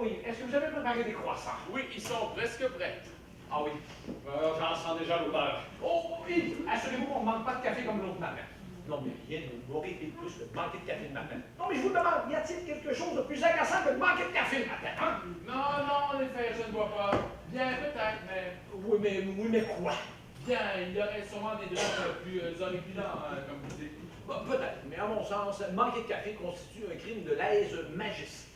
oui. Est-ce que vous avez préparé des croissants? Oui, ils sont presque prêts. Ah oui. J'en sens déjà l'odeur. Oh, oui. Assurez-vous qu'on ne manque pas de café comme l'autre matin. Non, mais rien ne m'horripile plus que de manquer de café le matin. Non, mais je vous demande, y a-t-il quelque chose de plus agaçant que de manquer de café le matin, hein? Non, non, en effet, je ne bois pas. Bien, peut-être, mais... Oui, mais quoi? Bien, il y aurait sûrement des drogues plus horripilants, comme vous dites. Bon, peut-être, mais à mon sens, manquer de café constitue un crime de lèse-majesté.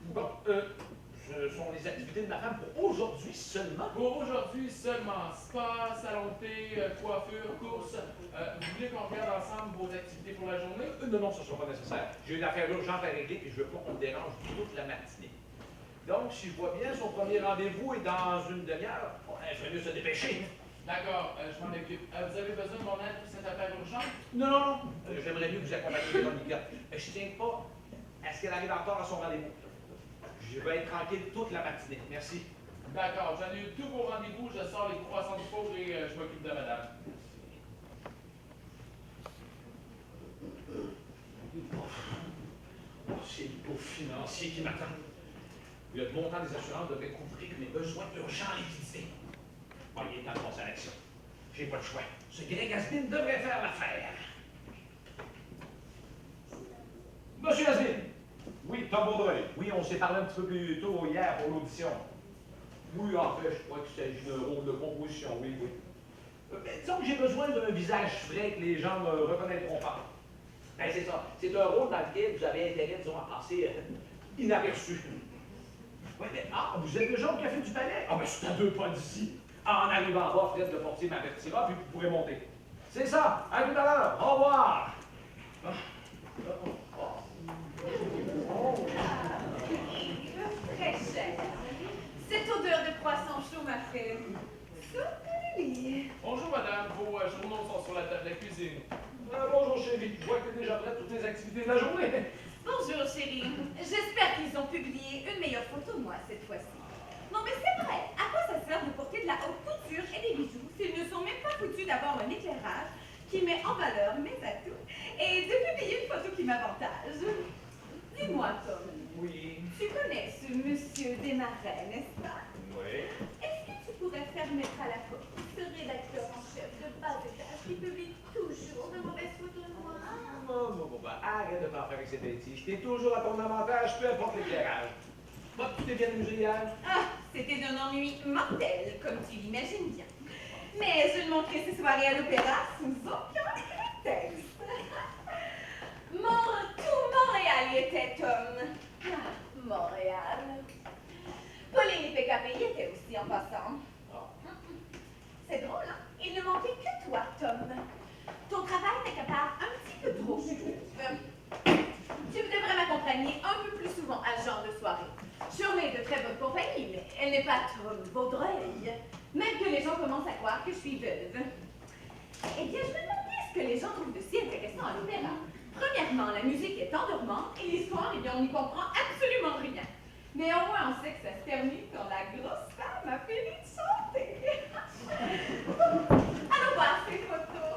Bon, ce sont les activités de ma femme pour aujourd'hui seulement. Pour aujourd'hui seulement, spa, salon de thé, coiffure, course. Vous voulez qu'on regarde ensemble vos activités pour la journée? Non, ce ne sera pas nécessaire. J'ai une affaire urgente à régler et je veux pas qu'on me dérange toute la matinée. Donc, si je vois bien, son premier rendez-vous est dans une demi-heure. Bon, il ferait mieux se dépêcher. D'accord, je m'en occupe. Vous avez besoin de mon aide pour cette affaire urgente? Non. J'aimerais mieux que vous accompagniez Véronica. Je ne tiens pas à ce qu'elle arrive en retard à son rendez-vous. Je vais être tranquille toute la matinée. Merci. D'accord, j'annule tous vos rendez-vous, je sors les croissants du four et je m'occupe de madame. C'est le pauvre financier qui m'attend. Le montant des assurances devrait couvrir mes besoins urgents en liquidité. Bon, il est temps de passer à l'action. J'ai pas le choix. Ce Greg Asbin devrait faire l'affaire. Monsieur Asbin! Oui, Tom Baudreuil. Oui, on s'est parlé un petit peu plus tôt hier pour l'audition. Oui, en fait, je crois qu'il s'agit d'un rôle de composition, oui. Mais disons que j'ai besoin d'un visage frais que les gens ne reconnaîtront pas. Ben, c'est ça. C'est un rôle dans lequel vous avez intérêt, disons, à passer inaperçu. Oui, mais vous êtes déjà au Café du Palais? Ah, ben, c'est à 2 pas d'ici. En arrivant en bas, Fred de Portier m'avertira, puis vous pourrez monter. C'est ça. À tout à l'heure. Au revoir. Très cher. Cette odeur de croissant chaud m'a fait souffler. Bonjour madame, vos journaux sont sur la table de la cuisine. Bonjour, chérie. Je vois que tu es déjà prête toutes les activités de la journée. Bonjour chérie. J'espère qu'ils ont publié une meilleure photo de moi cette fois-ci. Non mais c'est vrai, à quoi ça sert de porter de la haute couture et des bijoux s'ils ne sont même pas foutus d'avoir un éclairage qui met en valeur mes atouts et de publier une photo qui m'avantage? Dis-moi Tom. Oui. Tu connais ce monsieur Desmarais, n'est-ce pas? Oui. Est-ce que tu pourrais faire mettre à la porte ce rédacteur en chef de bas étage qui publie toujours de mauvaises photos de moi? Bon, arrête de t'en faire avec ces bêtises. T'es toujours à ton avantage, peu importe l'éclairage. Bon, tu t'es bien amusé hier? Ah, c'était d'un ennui mortel, comme tu l'imagines bien. Mais je ne montrais ces soirées à l'opéra sous aucun prétexte. Tout Montréal y était, Tom. Ah, Montréal. Pauline et PKP y étaient aussi en passant. C'est drôle, hein? Il ne manquait que toi, Tom. Ton travail n'accapare un petit peu trop, je trouve. Tu devrais m'accompagner un peu plus souvent à ce genre de soirée. J'en ai de très bonne compagnie, mais elle n'est pas Tom Vaudreuil. Même que les gens commencent à croire que je suis veuve. Eh bien, je me demandais ce que les gens trouvent de si intéressant à l'opéra. Premièrement, la musique est endormante et l'histoire, eh bien, on n'y comprend absolument rien. Mais au moins, on sait que ça se termine quand la grosse femme a fini de chanter. Allons voir ces photos.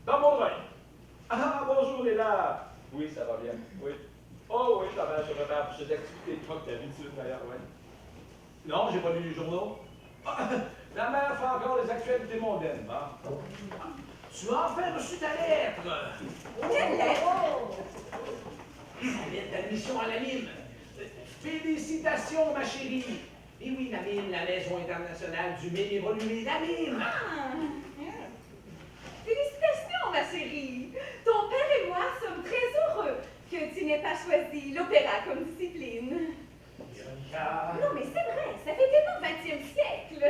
Dans mon oreille. Ah, bonjour Léla. Oui, ça va bien. Oui. Oh oui, ça va, je repars pour ces activités de troc d'habitude d'ailleurs, oui. Non, j'ai pas lu les journaux. Ah, la mère fait encore les actualités mondaines, hein? Tu as enfin reçu ta lettre. Quelle lettre? Ça vient d'admission à la mine. Félicitations, ma chérie. Et oui, la mine, la Maison internationale du mine évolué, la mine. Ah. Félicitations, ma chérie. Ton père et moi sommes très heureux que tu n'aies pas choisi l'opéra comme discipline. Véronica. Non, mais c'est vrai, ça fait tellement 20e siècle.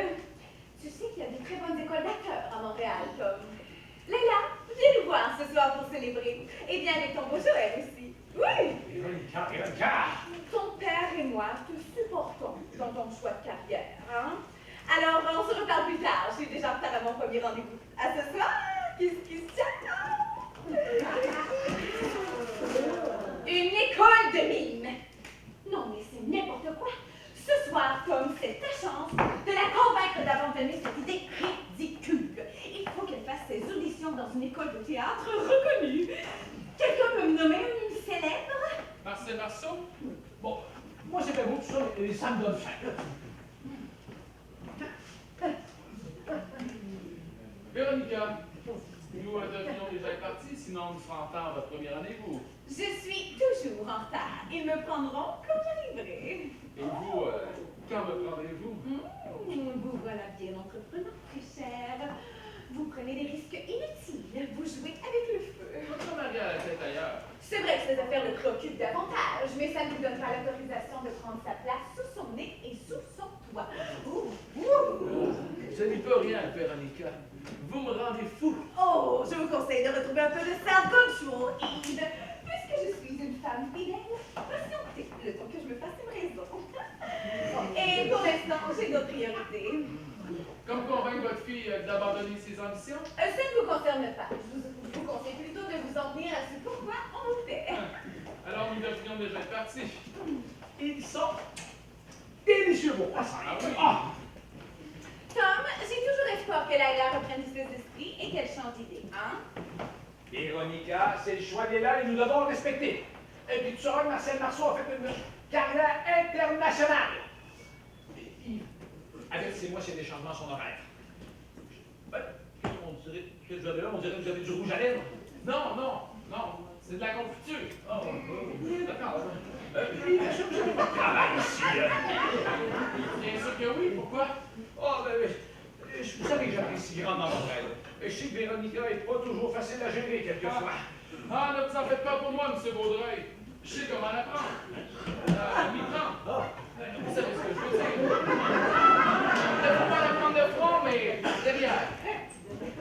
Tu sais qu'il y a de très bonnes écoles d'acteurs à Montréal, Tom. Leila, viens nous voir ce soir pour célébrer. Et bien, les tombeaux Joël aussi. Oui! Véronica. Ton père et moi te supportons dans ton choix de carrière, hein? Alors, on se reparle plus tard. Je suis déjà en retard à mon premier rendez-vous. À ce soir! Kiss, ciao! Une école de mime! Non, mais c'est n'importe quoi! Ce soir, Tom, c'est ta chance de la convaincre d'abandonner cette idée ridicule. Il faut qu'elle fasse ses auditions dans une école de théâtre reconnue. apéro, tout ça, ça me donne faim. Véronica, nous devrions déjà être partis, sinon nous serons en retard à votre premier rendez-vous. Je suis toujours en retard. Ils me prendront quand j'arriverai. Et vous, quand me prendrez-vous? Vous voilà bien entreprenant, très cher. Vous prenez des risques inutiles. Vous jouez avec le feu. Votre mari a la tête ailleurs. C'est vrai que ces affaires le préoccupent davantage, mais ça ne vous donne pas l'autorisation de prendre sa place sous son nez et sous son toit. Ouh, ouh. Ce n'y peut rien, Véronica. Vous me rendez fou. Oh, je vous conseille de retrouver un peu de self-control, Yves. Puisque je suis une femme fidèle, patientez le temps que je me fasse une raison. Et pour l'instant, j'ai d'autres priorités. Comme convaincre votre fille d'abandonner ses ambitions? Ça ne vous concerne pas. Je vous conseille plutôt de vous en tenir à ce pourquoi on le fait. Alors nous devrions déjà être partis. Ils sont délicieux, vos croissants. Ah oui? Ah! Tom, j'ai toujours espoir que Laila reprenne ses esprits et qu'elle change d'idée, hein? Véronica, c'est le choix d'Ella et nous devons le respecter. Et puis tu sauras que Marcel Marceau a fait une carrière internationale. Et Yves, avertissez-moi s'il y a des changements à son horaire. Ben, on dirait que vous avez là, on dirait que vous avez du rouge à lèvres. Non, non, non. C'est de la confiture. Oh, d'accord. Bien sûr que vous avez pas de travail ici. Bien sûr que oui. Pourquoi? Oh, vous savez que j'apprécie grandement votre aide. Je sais que Véronica n'est pas toujours facile à gérer quelquefois. Ah, ne vous en faites pas pour moi, M. Vaudreuil. Je sais comment la prendre. M'y prendre. Vous savez ce que je veux dire. Il ne faut pas la prendre de front, mais derrière.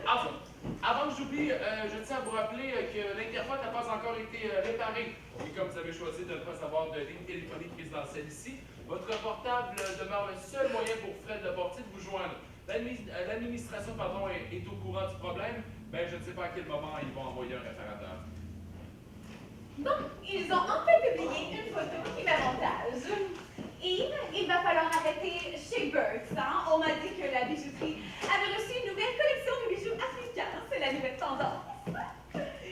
Enfin, avant que j'oublie, je tiens à vous rappeler que l'interphone n'a pas encore été réparée. Et comme vous avez choisi de ne pas avoir de ligne téléphonique présidentielle ici, votre portable demeure le seul moyen pour Fred Leportier de vous joindre. L'administration est au courant du problème, mais je ne sais pas à quel moment ils vont envoyer un réparateur. Bon, ils ont enfin publié une photo qui m'avantage. Yves, il va falloir arrêter chez Burt's, hein? On m'a dit que la bijouterie avait reçu une nouvelle collection de bijoux africains. C'est la nouvelle tendance.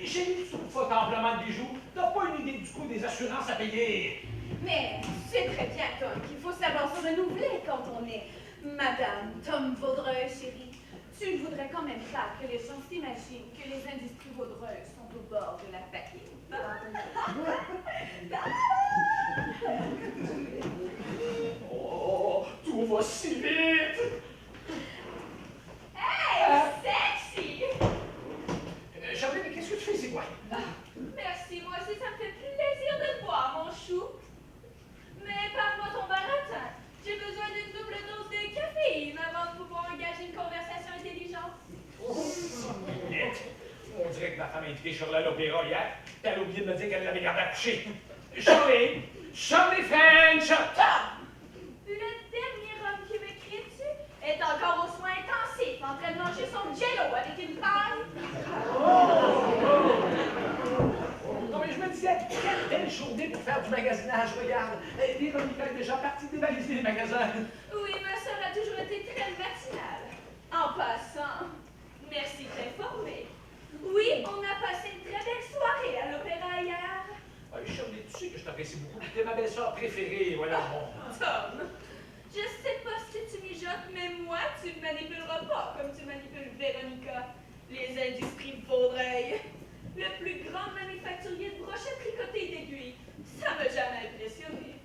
J'ai vu que tu faut amplement de bijoux. T'as pas une idée du coût des assurances à payer. Mais c'est très bien, Tom, qu'il faut savoir se renouveler quand on est Madame Tom Vaudreuil, chérie. Tu ne voudrais quand même pas que les gens s'imaginent que les industries Vaudreuil sont au bord de la faillite. Oh, tout va si vite! Hey, sexy! Charlie, mais qu'est-ce que tu fais, c'est quoi? Merci, moi aussi, ça me fait plaisir de te voir, mon chou. Mais parle-moi ton baratin. J'ai besoin d'une double dose de caféine avant de pouvoir engager une conversation intelligente. Net. On dirait que ma femme a invité Charlie à l'opéra hier. Elle a oublié de me dire qu'elle l'avait gardé à coucher. Charlie! Charlie French! Tom! Le dernier homme qui me crie dessus est encore aux soins intensifs, en train de manger son jello avec une paille. Non, mais je me disais, quelle belle journée pour faire du magasinage, regarde. Véronica est déjà partie dévaliser les magasins. Oui, ma soeur a toujours été très matinale. En passant, merci de t'informer. Oui, on a passé une très belle soirée à l'opéra hier. Charlie, tu sais que je t'apprécie beaucoup. Tu es ma belle-sœur préférée, voyons. Tom, je sais pas ce que tu mijotes, mais moi, tu ne manipuleras pas comme tu manipules Véronica. Les industries Vaudreuil, le plus grand manufacturier de brochettes tricotées et d'aiguilles. Ça m'a jamais impressionné.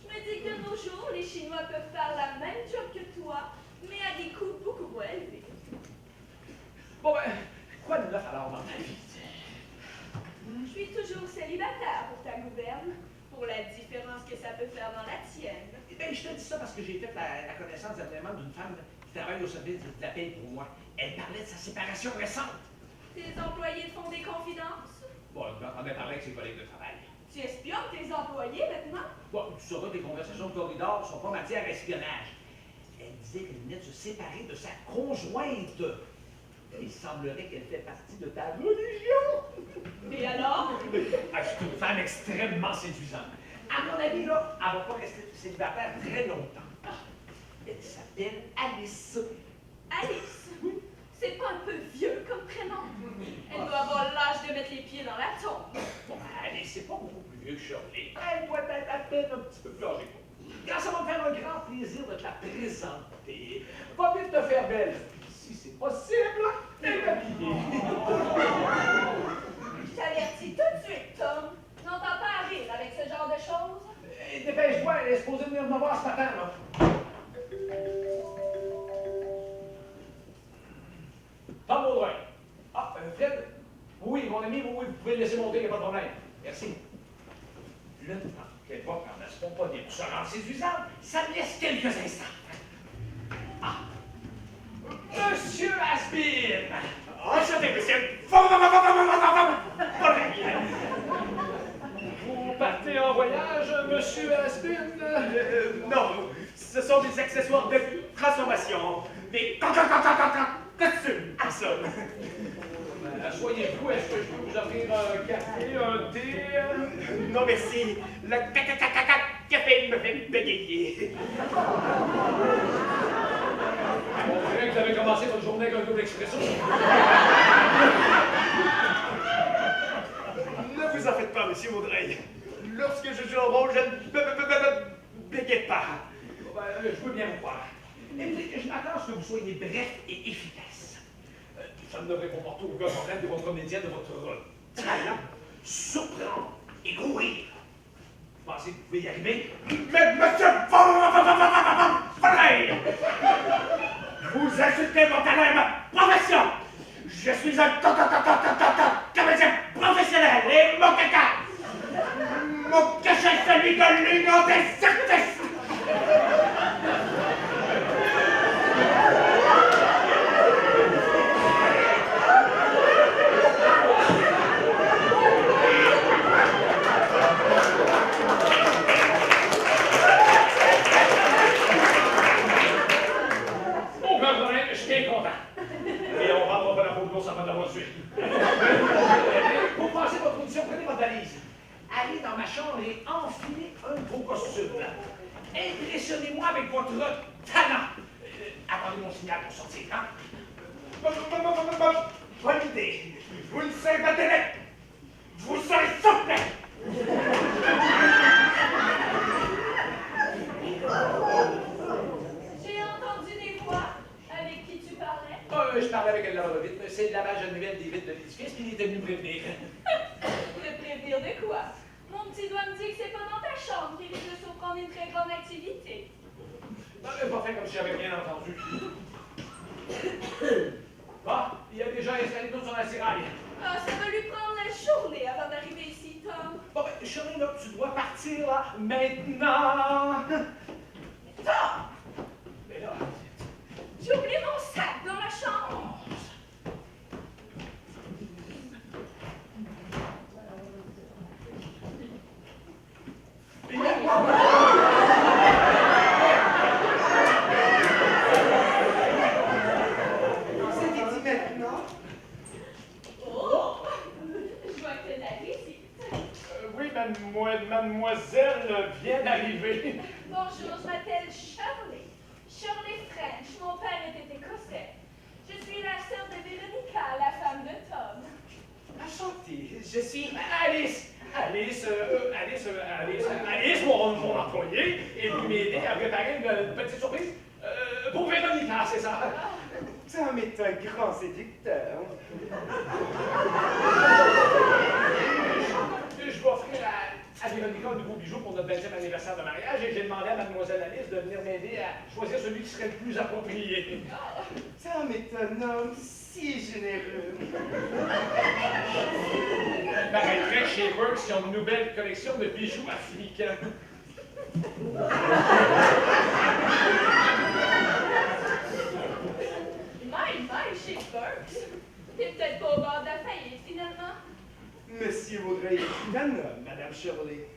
Je me dis que de nos jours, les Chinois peuvent faire la même job que toi, mais à des coûts beaucoup moins élevés. Bon, ben, quoi de neuf alors dans ta vie? Je suis toujours célibataire pour ta gouverne, pour la différence que ça peut faire dans la tienne. Eh bien, je te dis ça parce que j'ai fait la connaissance dernièrement d'une femme qui travaille au service de la paie pour moi. Elle parlait de sa séparation récente. Tes employés te font des confidences? Bon, je m'entendais parler avec ses collègues de travail. Tu espionnes tes employés maintenant? Bon, tu sauras que les conversations de corridor ne sont pas matière à espionnage. Elle disait qu'elle venait de se séparer de sa conjointe. Il semblerait qu'elle fait partie de ta religion. Et alors? C'est une femme extrêmement séduisante. À mon avis, là, elle ne va pas rester célibataire très longtemps. Elle s'appelle Alice. Alice? C'est pas un peu vieux comme prénom? Elle doit avoir l'âge de mettre les pieds dans la tombe. Bon, Alice, c'est pas beaucoup plus vieux que Shirley. Elle doit être à peine un petit peu plus âgée que moi. Quand ça va me faire un grand plaisir de te la présenter. Va vite te faire belle. Si c'est possible, t'es habillée. Je t'avertis tout de suite, Tom. N'entends pas à rire avec ce genre de choses. Dépêche-toi, elle est supposée venir me voir ce matin, là. Tom Baudouin. Ah, Fred? Oui, mon ami, oui, vous pouvez le laisser monter, il n'y a pas de problème. Merci. Le temps qu'elle va prendre à spontané pour se rendre séduisante, ça me laisse quelques instants. Ah! Monsieur Aspin! Enchanté, monsieur. Vous partez en voyage, monsieur Aspin? Non, ce sont des accessoires de transformation. Des costumes, en somme. Asseyez-vous, est-ce que je peux vous offrir un café, un thé? Non, merci. Le café me fait bégayer. On dirait que vous avez commencé votre journée avec un double expresso. Ne vous en faites pas, monsieur Vaudreuil. Lorsque je joue au rôle, je ne bégaye pas. Je veux bien vous croire. Écoutez, je m'attends à ce que vous soyez bref et efficace. Ça ne devrait comporter aucun problème de votre comédien, de votre talent. Surprendre et courir. Vous pensez que vous pouvez y arriver? Mais monsieur Vaudreuil, vous insultez mon talent et ma profession. Je suis un comédien professionnel et mon cachet est celui de l'union des artistes. Aucun problème, je suis bien content. Et on vendra pas la peau de l'ours avant d'avoir suivi. Pour passer votre audition, prenez votre valise. Allez dans ma chambre et enfilez un beau costume. Impressionnez-moi avec votre talent. Attendez mon signal pour sortir, hein? Bonne idée. Vous ne serez pas télé. Vous serez souple. J'ai entendu des voix. Avec qui tu parlais? Je parlais avec elle là-bas vite. C'est le lavage annuel des vitres de l'édifice, puis il était venu me prévenir. Me prévenir de quoi? Mon petit doigt me dit que c'est pas dans ta chambre qu'il risque de surprendre une très grande activité. Non, mais pas fait comme si j'avais rien entendu. Bon, il a déjà installé tout son attirail. Ah, ça va lui prendre la journée avant d'arriver ici, Tom. Bon, ben, chérie, là, tu dois partir, là, maintenant. Tom! Mais là, J'ai oublié mon sac dans la chambre. C'était dit maintenant. Oh! Je vois que t'es allé ici. oui, mademoiselle vient d'arriver. Bonjour, je m'appelle Shirley. Shirley French. Mon père était écossais. Je suis la sœur de Véronica, la femme de Tom. Enchanté. Je suis Alice, mon employé, et vous m'aidez à préparer une petite surprise pour Véronica, c'est ça? Tom est un grand séducteur. Je vais offrir à Véronica un nouveau bijou pour notre 20e anniversaire de mariage et j'ai demandé à mademoiselle Alice de venir m'aider à choisir celui qui serait le plus approprié. Tom est un homme si généreux. Paraîtrait que chez Works, ils ont une nouvelle collection de bijoux africains. My, chez Burks. T'es peut-être pas au bord de la faillite, finalement. Monsieur Vaudreuil est un homme, Madame Shirley.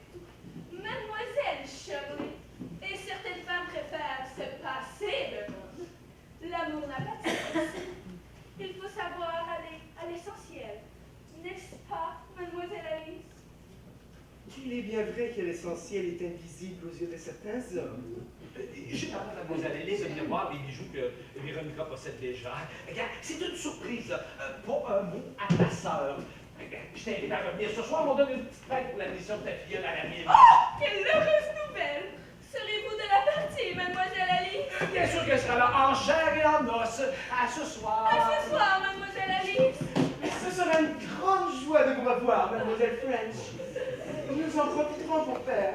Mademoiselle Shirley. Et certaines femmes préfèrent se passer de monde. L'amour n'a pas de sexe. Il faut savoir aller à l'essentiel. N'est-ce pas, Mademoiselle Alice? Il est bien vrai que l'essentiel est invisible aux yeux de certains hommes. J'ai demandé à mademoiselle Alice de venir voir les bijoux que Véronica possède déjà. Regarde, c'est une surprise. Pas un mot à ta sœur. Regarde, je t'invite à revenir ce soir. On donne une petite fête pour la mission de ta fille à la mine. Oh, quelle heureuse nouvelle! Serez-vous de la partie, mademoiselle Alice? Bien sûr qu'elle sera là, en chair et en os. À ce soir. À ce soir, mademoiselle Alice. Ce sera une grande joie de vous revoir, mademoiselle French. Nous en profiterons pour faire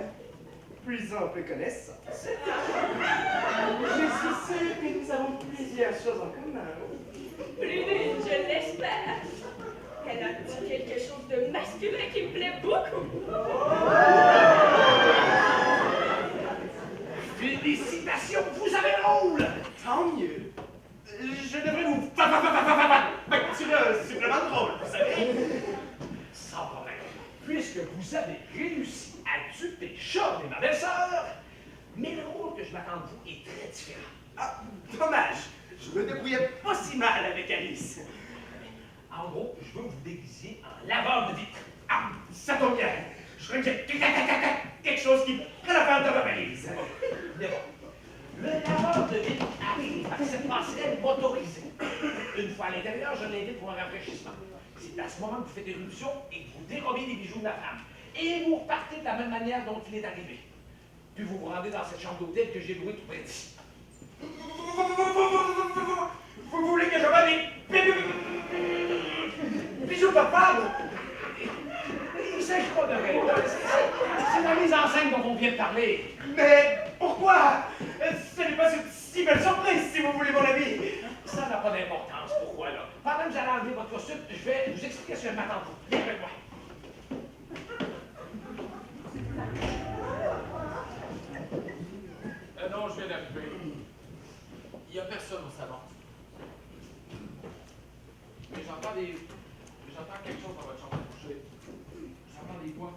plus ample connaissance. Je suis sûre que nous avons plusieurs choses en commun. Plus d'une, je l'espère. Elle a dit quelque chose de masculin qui me plaît beaucoup. Félicitations, vous avez le rôle. Tant mieux. Je devrais vous tirer un supplément de rôle, vous savez. Sans problème. Puisque vous avez réussi à duper Sean et ma belle-sœur, mais le rôle que je m'attends de vous est très différent. Ah, dommage. Je me débrouillais pas si mal avec Alice. En gros, je veux vous déguiser en laveur de vitres. Ah, ça tombe bien. Je crois qu'il y a quelque chose qui prend la part de ma valise. Mais bon, le laveur de vitres arrive à cette passerelle motorisée. Une fois à l'intérieur, je l'invite pour un rafraîchissement. C'est à ce moment que vous faites éruption et que vous dérobez les bijoux de la femme. Et vous repartez de la même manière dont il est arrivé. Puis vous vous rendez dans cette chambre d'hôtel que j'ai louée tout près d'ici. Vous voulez que je vole des bijoux papables? Il ne s'agit pas de rêve. C'est la mise en scène dont on vient de parler. Mais pourquoi? Ce n'est pas une si belle surprise, si vous voulez mon avis. Ça n'a pas d'importance. Pourquoi, là? Pendant que vous allez enlever votre costume, je vais vous expliquer ce que je m'attends de vous. Viens avec moi. Non, je viens d'arriver. Il n'y a personne au salon. Mais j'entends quelque chose dans votre chambre à coucher. J'entends des voix.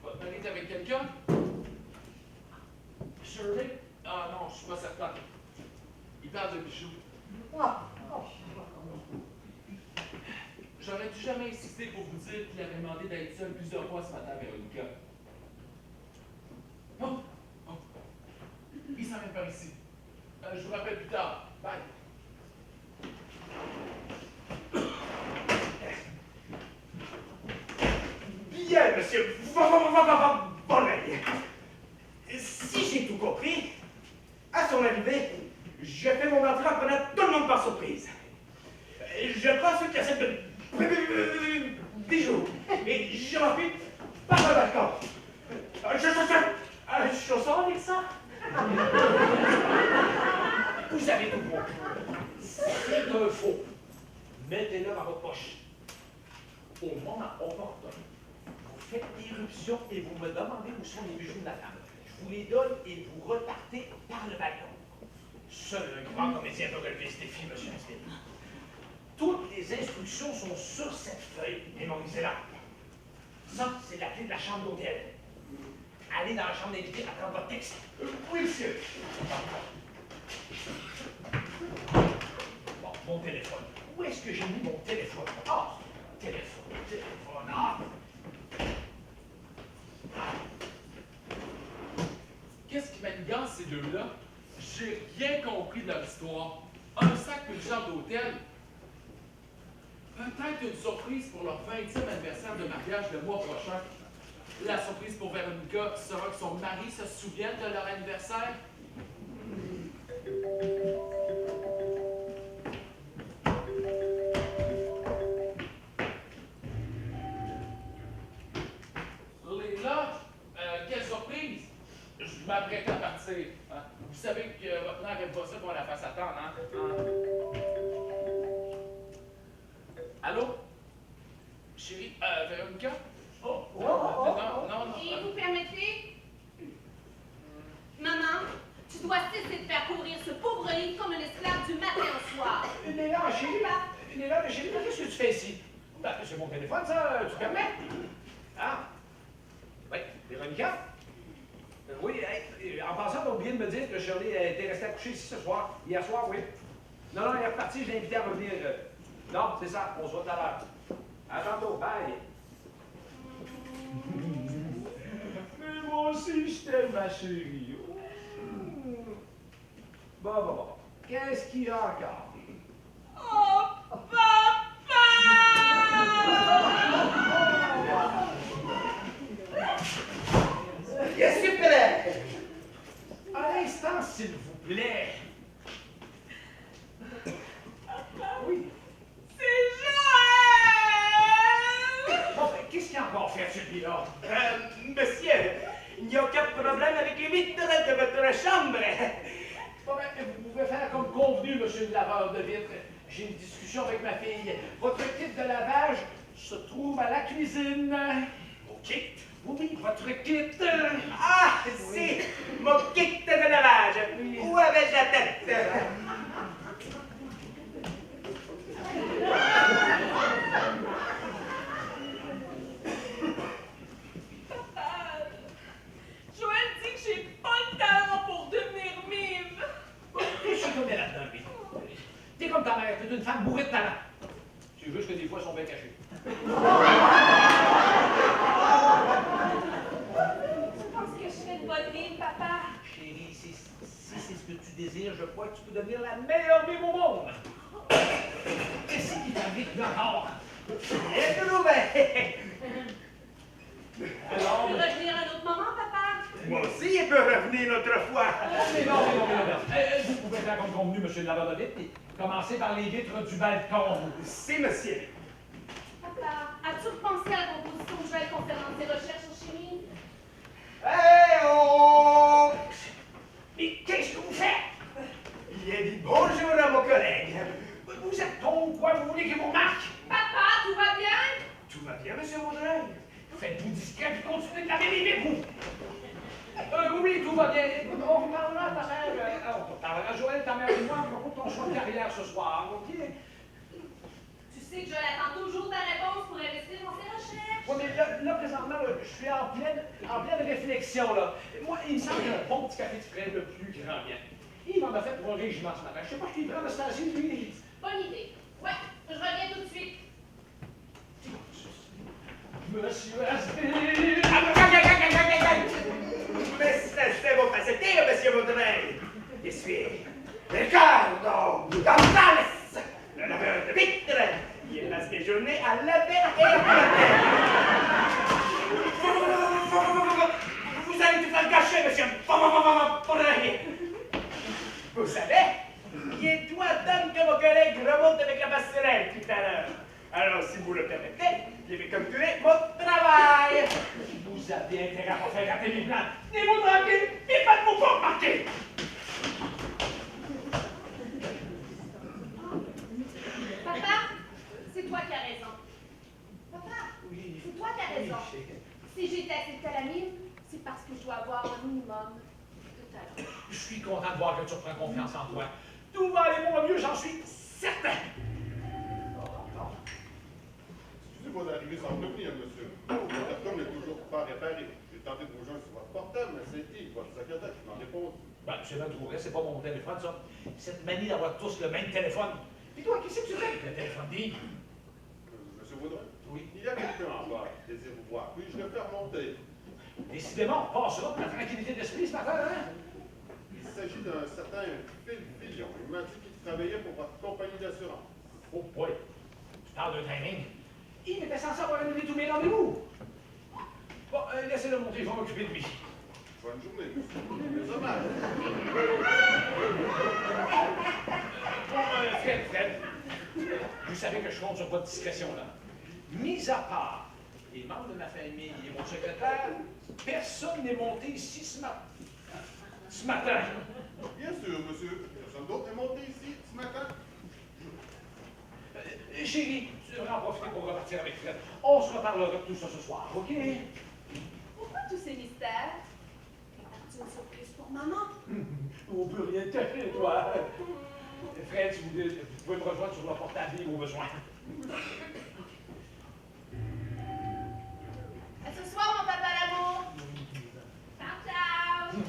Votre mari est avec quelqu'un? Shirley? Ah non, je suis pas certain. Il parle de bijoux. J'aurais dû jamais insister pour vous dire qu'il avait demandé d'être seul plusieurs fois ce matin, Véronica. Oh! Oh! Il s'en vient par ici. Je vous rappelle plus tard. Bye! Bien, monsieur Bonnet. Si j'ai tout compris, à son arrivée, je fais mon entrée en prenant tout le monde par surprise. Je prends ceux qui achètent de bijoux et je m'enfuis par le balcon. Je sors avec ça. Vous avez tout compris. C'est un faux. Mettez-le dans votre poche. Au moment opportun, vous faites l'éruption et vous me demandez où sont les bijoux de la femme. Je vous les donne et vous repartez par le balcon. Seul un grand comédien peut relever ce défi, monsieur Astin. Toutes les instructions sont sur cette feuille. Mémorisez-la. Ça, c'est la clé de la chambre d'hôtel. Allez dans la chambre d'invité à prendre votre texte. Oui, monsieur. Bon, mon téléphone. Où est-ce que j'ai mis mon téléphone? Ah, téléphone. Ah. Qu'est-ce qui manigance ces deux-là? J'ai rien compris de leur histoire. Un sac et une chambre d'hôtel. Peut-être une surprise pour leur 20e anniversaire de mariage le mois prochain. La surprise pour Véronica sera que son mari se souvienne de leur anniversaire. Léla, quelle surprise! Je m'apprête à partir. Hein? Vous savez que votre mère n'aime pas ça qu'on la fasse attendre, hein? Allô? Chérie, Véronica? Oh, non. Et vous permettez? Maman, tu dois cesser de faire courir ce pauvre livre comme un esclave du matin au soir. Néla, chérie, qu'est-ce que tu fais ici? Ben, c'est mon téléphone, ça, tu permets? Ah? Oui, Véronica? Oui, hey, en passant, t'as oublié de me dire que Shirley était restée à coucher ici ce soir. Hier soir, oui. Non, elle est repartie, je l'ai invitée à revenir. Non, c'est ça, on se voit tout à l'heure. À tantôt, bye. Mais moi aussi, je t'aime, ma chérie. Bon. Qu'est-ce qu'il y a encore? Oh, papa! Qu'est-ce que tu fais? suis là. Monsieur, il n'y a aucun problème avec les vitres de votre chambre. Bon, ben, vous pouvez faire comme convenu, monsieur le laveur de vitres. J'ai une discussion avec ma fille. Votre kit de lavage se trouve à la cuisine. Mon kit? Oui, votre kit. Ah, si, mon kit de lavage. Où avais-je la tête? Joël dit que j'ai pas le talent pour devenir mime. Je suis tombé là-dedans, lui. T'es comme ta mère, t'es une femme bourrée de talent. C'est juste que des fois, elles sont bien cachées. Tu penses que je fais une bonne mime, papa? Chérie, si c'est ce que tu désires, je crois que tu peux devenir la meilleure mime au monde. Qu'est-ce qui t'arrive encore? Bien trouvé. Alors, Tu veux revenir un autre moment, papa? Moi aussi, il peut revenir une autre fois. mais non. Vous pouvez faire comme convenu, monsieur le laveur de vitres, et commencer par les vitres du balcon. Si, monsieur. Papa, as-tu repensé à la composition de Joël concernant ses recherches en chimie? Hey, oh! Mais qu'est-ce que vous faites? Il a dit bonjour à mon collègue. Vous êtes con ou quoi? Vous voulez qu'il vous remarque? Papa, tout va bien? Tout va bien, monsieur Vaudreuil? Faites-vous discret et continuez de laver les vitres, vous! Oui, tout va bien. On vous parlera à ta mère. On parlera à Joël, ta mère et moi, à propos de ton choix de carrière ce soir, OK? Tu sais que Joël attend toujours ta réponse pour investir dans ses recherches. Oui, mais là présentement, là, je suis en pleine réflexion, là. Moi, il me semble qu'un bon petit café de ferait le plus grand bien. Il m'en a fait pour un régiment ce matin. Je sais pas ce qu'il prend de station, lui. Bonne idée. Ouais, je reviens tout de suite. Monsieur Asbin! Mais c'est vos facetiers, monsieur Vaudreuil. Je suis Ricardo González, le laveur de vitres. Il passe mes journées à laver et à planter. Vous allez tout faire gâcher, monsieur Vaudreuil. Vous savez, il est toi donne que vos collègues remontent avec la passerelle tout à l'heure. Alors, si vous le permettez, je vais conclure mon travail. Vous avez intérêt à pas faire rater mes plans. Tenez-vous tranquille, et faites-vous pas remarquer! Papa, c'est toi qui as raison. Papa, Oui. c'est toi qui as raison. Si j'ai été acceptée à la mine, c'est parce que je dois avoir un minimum de talent. Je suis content de voir que tu reprends confiance en toi. Tout va aller moins mieux, j'en suis certain. Excusez-moi d'arriver sans prévenir, monsieur. L'intercom n'est toujours pas réparé. J'ai tenté de vous joindre sur votre portable, mais c'était votre secrétaire qui m'en répond. Ben, c'est bien trouvé, c'est pas mon téléphone, ça. Cette manie d'avoir tous le même téléphone. Et toi, qu'est-ce que tu fais avec le téléphone dit? Monsieur Vaudreuil? Oui. Il y a quelqu'un en bas qui désire vous voir. Puis-je le faire monter? Décidément, on passera pour la tranquillité d'esprit ce matin, hein? Il s'agit d'un certain Phil Fillon. Il m'a dit qu'il travaillait pour votre compagnie d'assurance. Oh boy, tu parles de timing. Il était censé avoir annulé tous mes rendez-vous. Bon, laissez-le monter, je vais m'occuper de lui. Bonne journée, monsieur. C'est dommage. Bon, Fred, vous savez que je compte sur votre discrétion, là. Mis à part les membres de ma famille et mon secrétaire, personne n'est monté ici ce matin. Bien sûr, monsieur. Personne d'autre est monté ici ce matin. Chérie, tu devrais en profiter pour repartir avec Fred. On se reparlera de tout ça ce soir, OK? Pourquoi tous ces mystères? As-tu une surprise pour maman? On peut rien te cacher, toi. Fred, si vous pouvez me rejoindre sur le portable au besoin. À ce soir, mon papa l'amour. Ciao, ciao.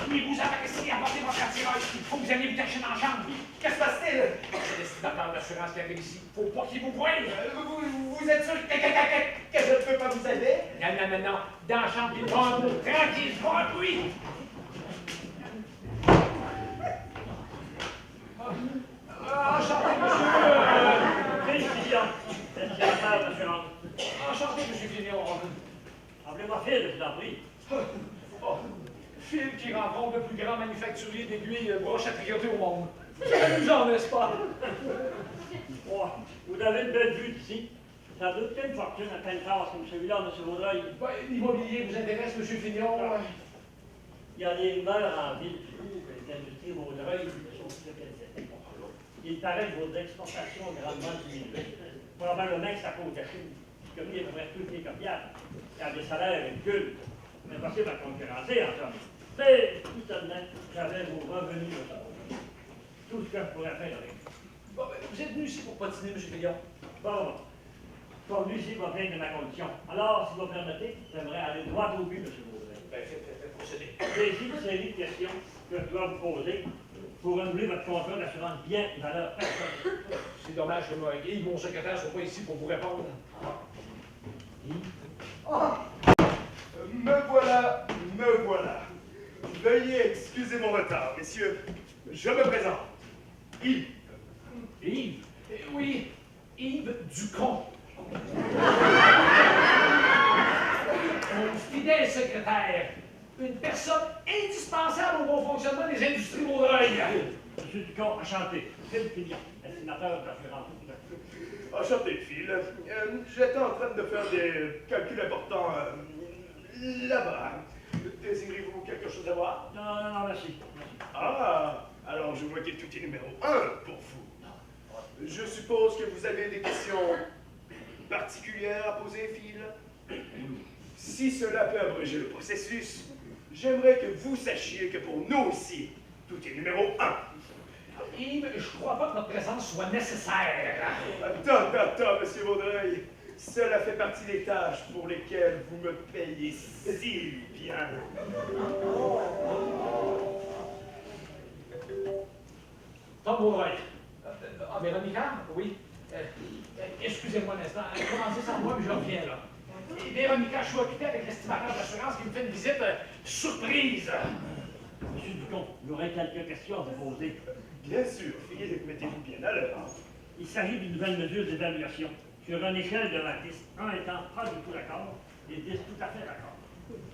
Mais vous avez ici à porter votre attirage. Il faut que vous alliez vous cacher dans la chambre. Qu'est-ce qui se passe-t-il? C'est le destinataire d'assurance qui arrive ici. Faut pas qu'il vous voie. Vous êtes sûr que je ne peux pas vous aider? Non. Dans la chambre, il va un mot. Tranquille, pas un bruit. Enchanté, monsieur. Félicitations. C'est la table d'assurance. Enchanté, monsieur Fillon. Appelez-moi Phil, je t'en prie. Oh, Phil qui rencontre le plus grand manufacturier d'aiguilles broches à tricoter au monde. C'est amusant, n'est-ce pas? Oh, vous avez une belle vue d'ici. Ça doit coûter une fortune à pleine tasse comme celui-là, M. Vaudreuil. Ben, l'immobilier vous intéresse, M. Fignon? Il y a des rumeurs en ville qui disent que l'industrie Vaudreuil sont très qualité. Il paraît que vos exportations ont grandement diminué. Probablement que ça cause de la Chine. Comme il y a presque tous les copiables. Il y a des salaires ridicules. C'est impossible à concurrencer en somme. Mais, tout de même, j'avais vos revenus. Tout ce que je pourrais faire avec. Bon, ben, vous êtes venu ici pour patiner, M. Fignon? Bon, comme lui, ici va plaindre de ma condition. Alors, si vous me permettez, j'aimerais aller droit au but, M. Vaudreuil. Ben, faites procéder. J'ai ici une série de questions que je dois vous poser pour renouveler votre contrat d'assurance bien valeur personnelle. C'est dommage que moi, Guy, mon secrétaire, ne soit pas ici pour vous répondre. Me voilà, me voilà. Veuillez excuser mon retard, messieurs. Je me présente. Yves. Yves? Oui, Yves Ducon. Mon fidèle secrétaire. Une personne indispensable au bon fonctionnement des industries Vaudreuil. Monsieur Ducon, enchanté. Philippe Fillon, estimateur d'assurance. Enchanté, Phil. J'étais en train de faire des calculs importants là-bas. Désirez-vous quelque chose à voir? Non, non, non, merci. Ah, alors je vois que tout est numéro 1 pour vous. Je suppose que vous avez des questions particulières à poser, Phil? Si cela peut abréger le processus, j'aimerais que vous sachiez que pour nous aussi, tout est numéro 1. Yves, je crois pas que notre présence soit nécessaire. Attends, monsieur Vaudreuil. Cela fait partie des tâches pour lesquelles vous me payez si bien. Tom Vaudreuil. Véronica? Oui. Excusez-moi un instant. Commencez sans moi, mais je reviens là. Et Véronica, je suis occupé avec l'estimateur d'assurance qui me fait une visite surprise. Monsieur Ducon, j'aurais quelques questions à vous poser. Bien sûr, Philippe, mettez-vous bien à l'heure. Il s'agit d'une nouvelle mesure d'évaluation sur une échelle de 20, 1 étant pas du tout d'accord et 10 tout à fait d'accord.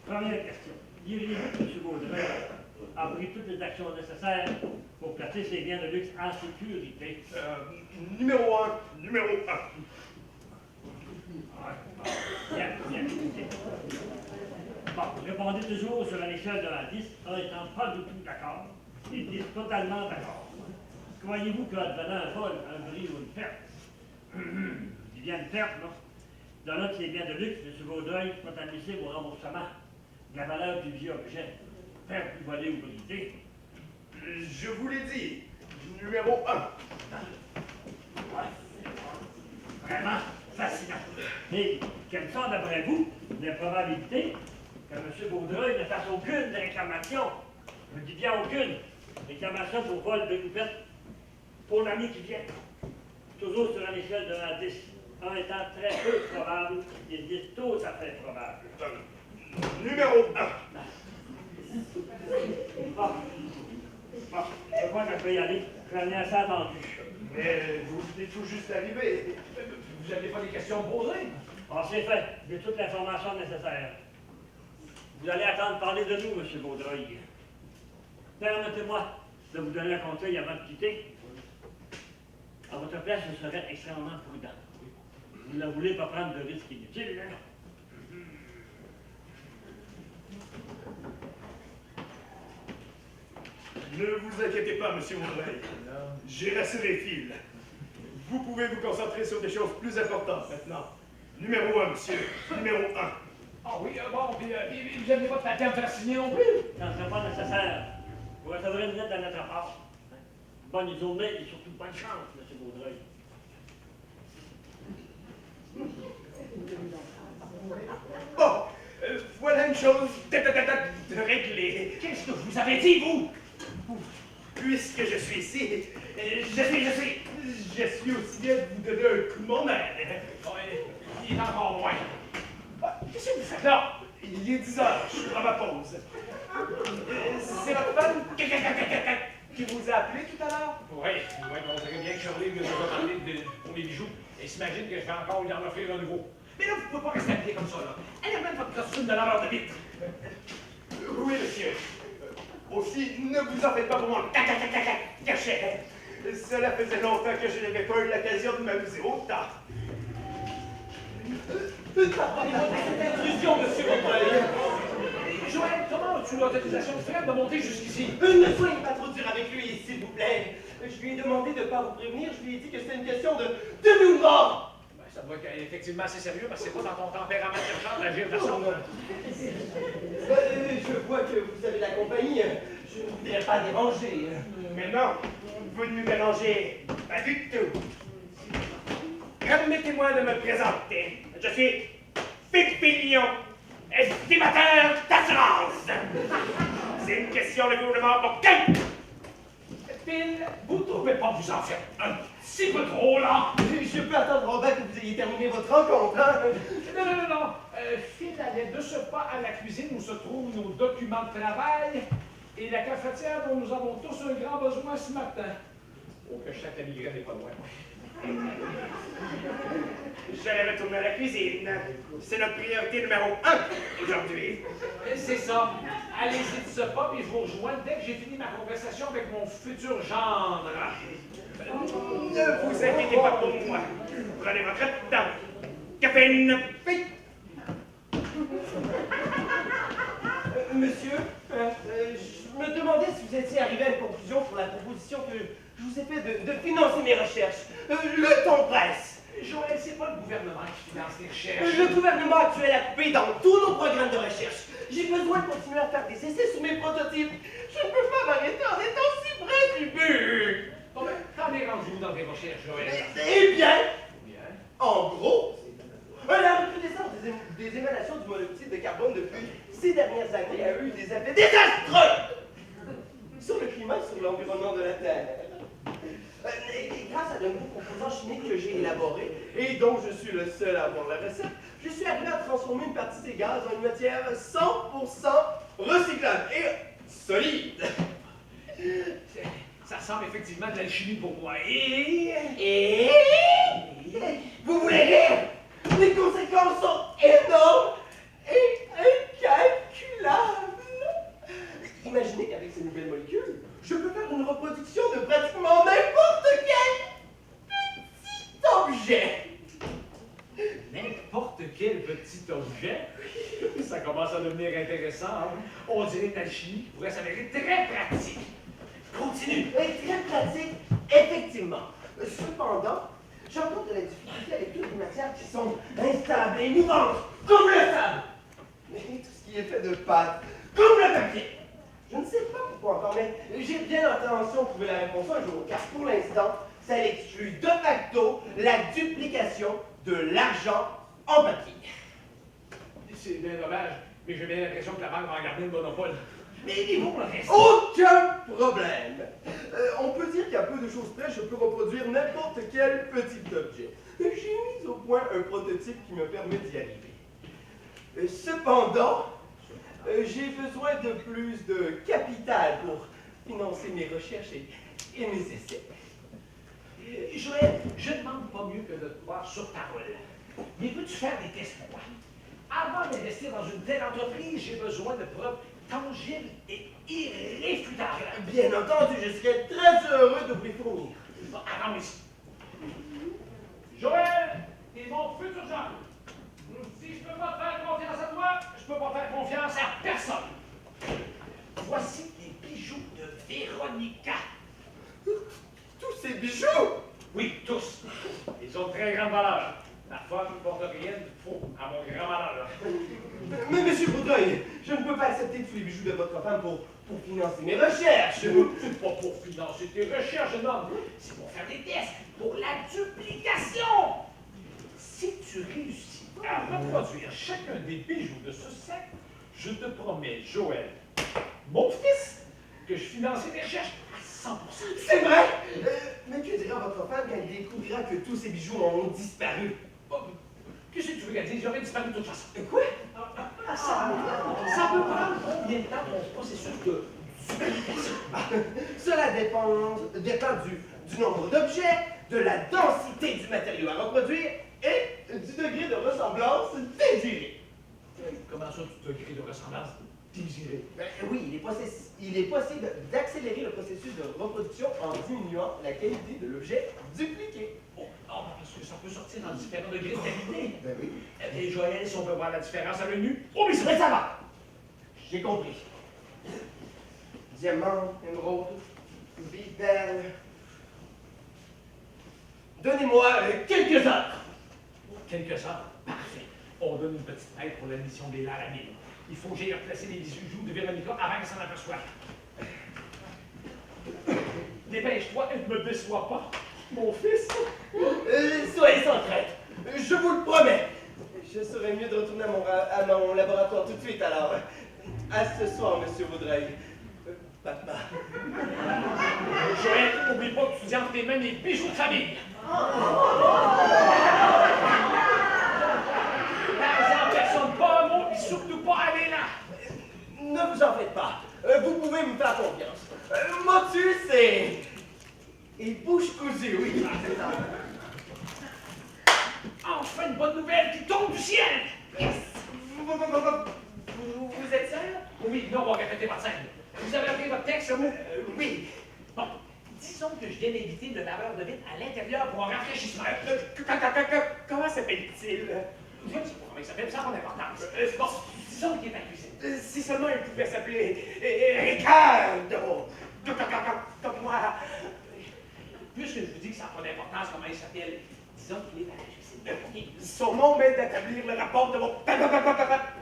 Première question. Diriez-vous que M. Vaudreuil a pris toutes les actions nécessaires pour placer ses biens de luxe en sécurité? Numéro 1. Bien, bien. Bon, répondez toujours sur une échelle de 20, 1 étant pas du tout d'accord et 10 totalement d'accord. Croyez-vous qu'advenant un vol, un bris ou une perte, il y a une perte, non? Dans l'un de ces biens de luxe, M. Vaudreuil soit admissible au remboursement de la valeur du dit objet, perte du volé ou brisé. Je vous l'ai dit, numéro 1. Vraiment fascinant. Mais quelles sont, d'après vous, les probabilités que M. Vaudreuil ne fasse aucune réclamation? Je dis bien aucune réclamation pour vol de coupette pour l'année qui vient. Toujours sur une échelle de 1 à 10. 1 étant très peu probable et 10 tout à fait probable. Numéro 1. Bon, je crois que je peux y aller. Je n'ai assez attendu. Mais vous venez tout juste d'arriver. Vous n'avez pas des questions à poser? Ah, c'est fait. J'ai toute l'information nécessaire. Vous allez attendre parler de nous, M. Vaudreuil. Permettez-moi de vous donner un conseil avant de quitter. À votre place, je serais extrêmement prudent. Vous ne voulez pas prendre de risques inutiles, hein? Ne vous inquiétez pas, monsieur Vaudreuil. J'ai rassuré Phil. Vous pouvez vous concentrer sur des choses plus importantes maintenant. Numéro 1, monsieur. Numéro 1. Ah oui, bon, puis vous n'avez pas de papier à me faire signer non plus? Ça ne serait pas nécessaire. Vous recevrez une lettre de notre part. Bonne journée et surtout bonne chance, M. Vaudreuil. Bon, voilà une chose de réglée. Qu'est-ce que je vous avais dit, vous? Puisque je suis ici, je suis aussi bien de vous donner un coup de mon aide. Bon, il est encore loin. Qu'est-ce que vous faites là? Il est 10 heures, je suis à ma pause. C'est votre femme qui vous a appelé tout à l'heure? Oui, on dirait bien que Shirley nous a parlé pour les bijoux. Et s'imagine que je vais encore lui en offrir un nouveau. Mais là, vous ne pouvez pas rester habillé comme ça, là. Elle a même votre costume de laveur de vitre. Oui, monsieur. Aussi, ne vous en faites pas pour mon cachet. Cela faisait longtemps que je n'avais pas eu l'occasion de m'amuser autant. Pardonnez-moi de cette intrusion, monsieur Vaudreuil. Joël, comment as-tu l'autorisation de Fred de monter jusqu'ici? Ne soyez pas trop dur avec lui, s'il vous plaît. Je lui ai demandé de ne pas vous prévenir. Je lui ai dit que c'était une question de vie ou de mort. Ben, ça doit être effectivement assez sérieux parce que c'est pas dans ton tempérament chercheur d'agir de façon. Je vois que vous avez la compagnie. Je ne voudrais pas déranger. Mais non, vous ne nous dérangez pas du tout. Permettez-moi de me présenter. Je suis Pépillon, estimateur d'assurance. C'est une question de gouvernement pour quel? Phil, vous ne trouvez pas vous en faire un petit peu trop, là? Je peux attendre, Robert, que vous ayez terminé votre rencontre, hein? Non. Phil allait de ce pas à la cuisine où se trouvent nos documents de travail et la cafetière dont nous avons tous un grand besoin ce matin. Oh, que je sais que la migraine n'est pas loin. J'allais retourner à la cuisine. C'est notre priorité numéro 1 aujourd'hui. C'est ça. Allez-y de ce pas et je vous rejoins dès que j'ai fini ma conversation avec mon futur gendre. Ne vous inquiétez pas pour moi. Prenez votre temps. Caféine, vite! Monsieur, je me demandais si vous étiez arrivé à une conclusion pour la proposition que je vous ai faite de financer mes recherches. Le ton presse. Joël, c'est pas le gouvernement qui finance les recherches. Le gouvernement actuel a coupé dans tous nos programmes de recherche. J'ai besoin de continuer à faire des essais sur mes prototypes. Je ne peux pas m'arrêter en étant si près du but. Bon, ben, t'en es rendu où dans tes recherches, Joël? Eh bien, Bien. en gros, la recrudescence des émanations du monoxyde de carbone depuis ces dernières années a eu des effets désastreux sur le climat et sur l'environnement de la Terre. Et grâce à de nouveaux composants chimiques que j'ai élaborés et dont je suis le seul à avoir la recette, je suis arrivé à transformer une partie des gaz en une matière 100% recyclable et solide. Ça semble effectivement de l'alchimie pour moi. Et vous voulez rire? Les conséquences sont énormes et incalculables. Imaginez qu'avec ces nouvelles molécules, je peux faire une reproduction de pratiquement n'importe quel petit objet. N'importe quel petit objet? Ça commence à devenir intéressant. Hein? On dirait une alchimie qui pourrait s'avérer très pratique. Continue. Et très pratique, effectivement. Cependant, j'entends de la difficulté avec toutes les matières qui sont instables et mouvantes, comme le sable. Mais tout ce qui est fait de pâte, comme le papier. Je ne sais pas pourquoi encore, mais j'ai bien l'intention de trouver la réponse un jour, car pour l'instant, ça exclut de facto la duplication de l'argent en papier. C'est bien dommage, mais j'ai bien l'impression que la banque va en garder le monopole. Mais il est bon le reste. Aucun problème. On peut dire qu'à peu de choses près, je peux reproduire n'importe quel petit objet. J'ai mis au point un prototype qui me permet d'y arriver. Cependant, j'ai besoin de plus de capital pour financer mes recherches et mes essais. Joël, je ne demande pas mieux que de te croire sur parole. Mais veux-tu faire des tests pour moi? Avant d'investir dans une telle entreprise, j'ai besoin de preuves tangibles et irréfutables. Bien entendu, je serais très heureux de vous les fournir. Bon, attends ici. Joël, t'es mon futur gendre. Si je peux pas faire confiance à toi, je peux pas faire confiance à personne. Voici les bijoux de Véronica. Tous ces bijoux? Oui, tous. Ils ont de très grande valeur. Ma femme ne porte rien de faux, à mon grand malheur. Mais monsieur Vaudreuil, je ne peux pas accepter tous les bijoux de votre femme pour financer mes recherches. C'est pas pour financer tes recherches, jeune homme. C'est pour faire des tests, pour la duplication. Si tu réussis à reproduire chacun des bijoux de ce sac, je te promets, Joël, mon fils, que je financerai tes recherches à 100%. C'est vrai? Mais que dira votre femme quand elle découvrira que tous ces bijoux ont disparu? Qu'est-ce que tu veux qu'elle dise? J'aurais disparu de toute façon. Quoi? Ça peut prendre combien de temps ton processus de duplication? Cela dépend du nombre d'objets, de la densité du matériau à reproduire et du degré de ressemblance désiré. Comment ça, tu degré de ressemblance désiré? Oui, il est possible d'accélérer le processus de reproduction en diminuant la qualité de l'objet dupliqué. Oh, Oh, parce que ça peut sortir dans différents degrés de qualité. Ben oui. Et Joël, si on peut voir la différence à l'œil nu, oh, mais ça va! J'ai compris. Diamant, émeraude, vie belle. Donnez-moi quelques heures. Quelques heures. Parfait. On donne une petite aide pour l'admission des lares à mine. Il faut que j'aille replacer les bijoux de Véronica avant qu'elle s'en aperçoive. Dépêche-toi et ne me déçois pas, mon fils. Soyez sans crainte. Je vous le promets. Je serais mieux de retourner à mon laboratoire tout de suite alors. À ce soir, monsieur Vaudreuil. Papa. Joël, n'oublie pas que tu tiens entre tes mains les bijoux de famille. N'en personne pas un mot et surtout pas aller là. Ne vous en faites pas. Vous pouvez me faire confiance. Motus et bouche cousue, oui. Enfin une bonne nouvelle qui tombe du ciel. Vous êtes seul? Oui, non, on va répéter par scène. Vous avez appris votre texte, vous? Oui. Bon, disons que je viens d'inviter le laveur de vitre à l'intérieur pour un rafraîchissement. Comment s'appelle-t-il? Je ne sais pas comment il s'appelle, ça n'a pas d'importance. Bon, disons qu'il est à la cuisine. Si seulement il pouvait s'appeler Ricardo. Comme moi. Puisque je vous dis que ça n'a pas d'importance comment il s'appelle, disons qu'il est à la cuisine. Son nom m'aide à établir le rapport de mon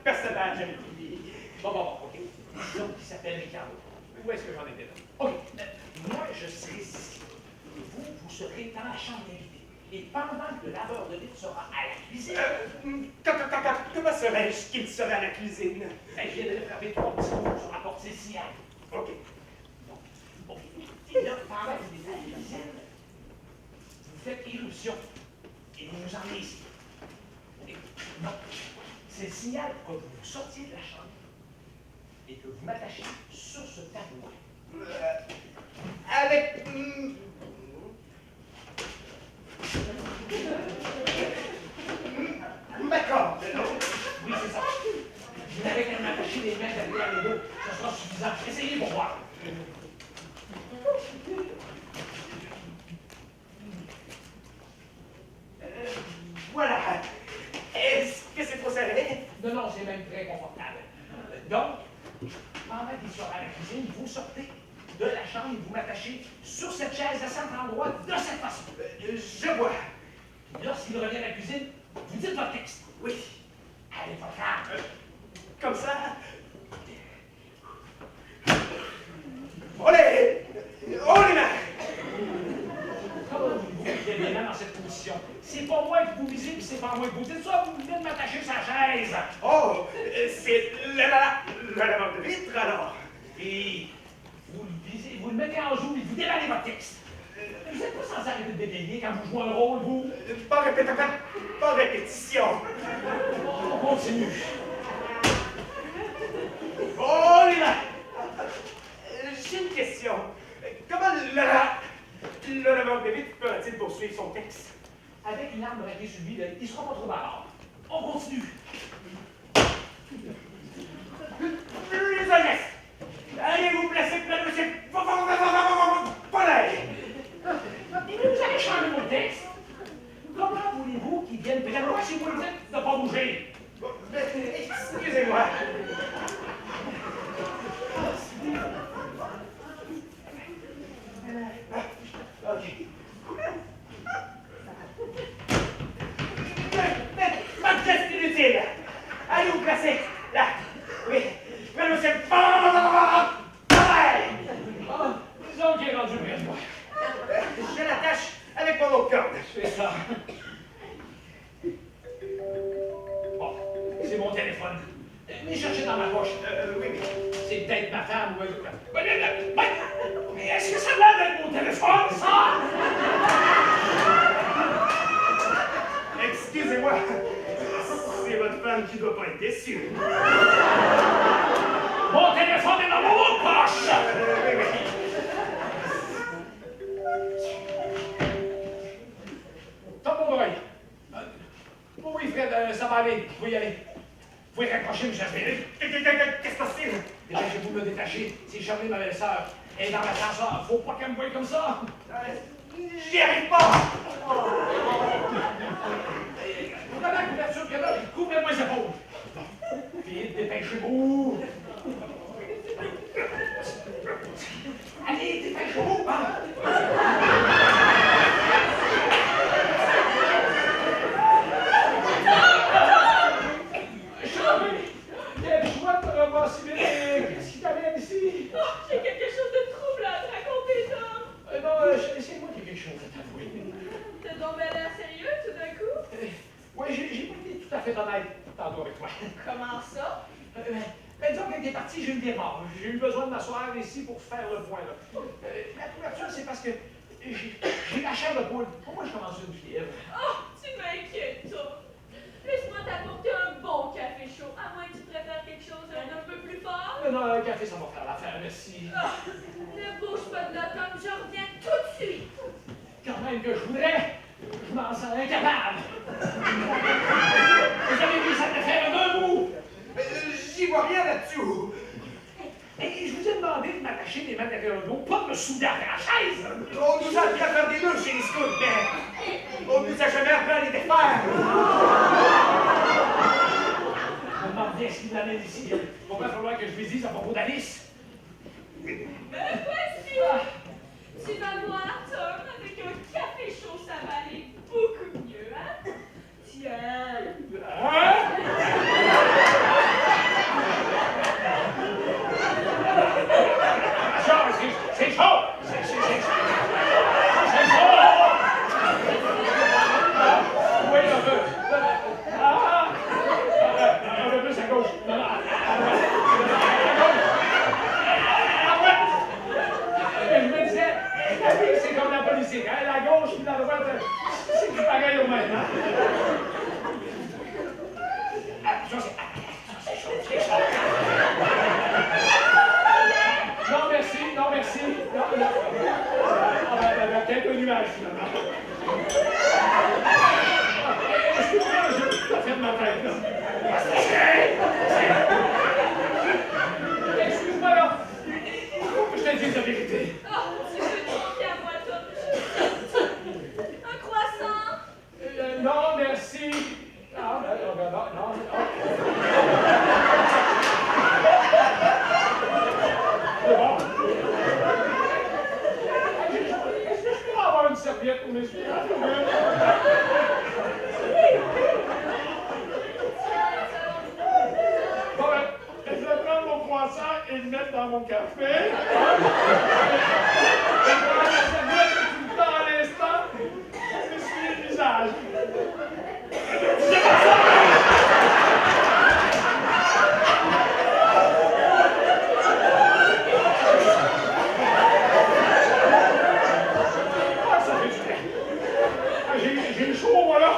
personnage. Bon, ok. Disons qu'il s'appelle Ricardo. Où est-ce que j'en étais là? Ok. Moi, je serai ici. Vous serez dans la chambre d'invité. Et pendant que le laveur de vitre sera à la cuisine... Comment serais-je qu'il serait à la cuisine? Ben, je viendrai frapper 3 petits coups sur la porte signal. Ok. Bon. Et là, pendant que vous êtes à la cuisine, vous faites éruption. Et vous vous emmenez ici. Et, non. C'est le signal pour que vous sortiez de la chambre et que vous m'attachez sur ce tabouret. Avec... ma corde. Oui, c'est ça. Vous n'avez qu'à m'attacher les mains derrière le dos. Ça sera suffisant. Essayez pour voir. Voilà. Est-ce que c'est trop serré? Non, c'est même très confortable. Donc, pendant qu'il sera à la cuisine, vous sortez de la chambre et vous m'attachez sur cette chaise à cet endroit de cette façon. Je vois. Lorsqu'il revient à la cuisine, vous dites votre texte. Oui. Allez, pas calme. Comme ça. Oh les mains! Comment vous êtes bien dans cette position? C'est pas moi que vous visez, puis c'est pas moi que vous dites ça, vous venez de m'attacher sa chaise. Oh, c'est le laveur de vitre alors. Et vous le visez, vous le mettez en joue et vous dévalez votre texte. Vous n'êtes pas censé arrêter de bégayer quand vous jouez un rôle, vous? Pas répétition. On continue. Oh les mains! J'ai une question. Comment le laveur de vitre peut-il poursuivre son texte? Avec une arme braquée sur lui, là, il ne sera pas trop bavard. On continue. Les honnêtes! Allez vous placer près de monsieur Paulet! Et vous allez changer mon texte? Comment voulez-vous qu'il vienne près de moi si vous le dites de ne pas bouger? Excusez-moi. Ok. Pas de geste inutile. Allez vous placer. Là. Oui. Près de monsieur Paulet! Disons qu'il est rendu près de moi. Je l'attache avec mon autre corde. C'est ça. Bon, c'est mon téléphone. Mais cherchez dans ma poche. Oui. C'est peut-être ma femme ou mais est-ce que ça a l'air d'être mon téléphone, ça? Excusez-moi. C'est votre femme qui doit pas être déçue. Mon téléphone est dans mon poche! Oui. Tom Vaudreuil. Oui, Fred, ça va aller. Vous pouvez y aller. Vous pouvez raccrocher, M. Aspiré. Qu'est-ce qui se passe-t-il? Dépêchez-vous de me détacher. C'est Charlie, ma belle-sœur. Elle est dans l'ascenseur. Faut pas qu'elle me voie comme ça. J'y arrive pas! Prenez la couverture, puis là, couvrez-moi les épaules. Vite, dépêchez-vous. Allez, dépêchez-vous, hein? Qu'est-ce qui t'amène ici? Oh, j'ai quelque chose de troublant à te raconter, Tom. Non, c'est moi qui ai quelque chose à t'avouer. T'as donc bien l'air sérieux tout d'un coup? Oui, j'ai pas été tout à fait honnête tantôt avec toi. Comment ça? Mais disons qu'avec des parties, j'ai eu des morts. J'ai eu besoin de m'asseoir ici pour faire le point. Là. La couverture, c'est parce que j'ai la chair de poule. Pourquoi je commence une fièvre? Oh, tu m'inquiètes, Tom. Laisse-moi t'apporter un bon café chaud, à moins que tu préfères quelque chose d'un peu plus fort. Non, un café, ça va faire l'affaire, merci. Oh, ne bouge pas de là, Tom, je reviens tout de suite. Quand même que je voudrais, je m'en sens incapable. Vous avez vu ça te faire un bout? J'y vois rien là-dessous. Et je vous ai demandé de m'attacher des matériaux d'eau, pas de me souder à la chaise. On nous a appris à faire des nœuds chez les scouts, mais on nous a jamais appris à les défaire. Je me demande bien ce qu'il amène ici. Il va falloir que je lui dise à propos d'Alice. Me voici! Tu vas voir, Tom, avec un café chaud, ça va aller beaucoup mieux, hein? Tiens! Hein? C'est chaud! C'est chaud! Oui, un peu. Un peu plus à gauche. Je me disais, la vie, c'est comme la politique. Hein? La gauche puis la droite, c'est du pareil au même. Hein? C'est chaud, c'est chaud. Non, merci, non, merci. Non. Peut-être un nuage, finalement. Excuse-moi, j'ai tout à fait de ma tête, là. Excuse-moi, là. Il faut que je te dise la vérité. Oh, tu veux te confier à moi, Tom? Un croissant? Non, merci. Non. C'est bon. Je peux avoir une serviette pour m'essuyer. Bon, je vais prendre mon croissant et le mettre dans mon café. Je vais prendre la serviette tout le temps à l'instant pour m'essuyer le visage. C'est pas ça! J'ai chaud, voilà!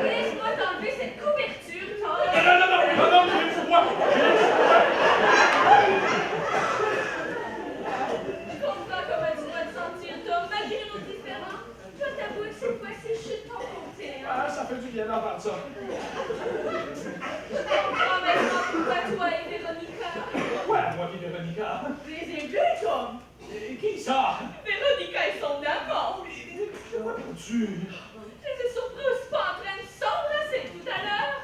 Laisse-moi t'enlever cette couverture, Tom! Non, j'ai le froid! Je comprends comment tu vas te sentir, Tom, malgré nos différends. Je dois t'avouer que cette fois-ci, je suis de ton côté. Hein? Ah, ça fait du bien d'entendre ça. Je comprends maintenant pourquoi toi et Véronica. Quoi, moi et Véronica? Les deux, Tom! Qui ça? Véronica et son amant! De quoi parles-tu? Je les ai surpris pas en train de s'embrasser tout à l'heure!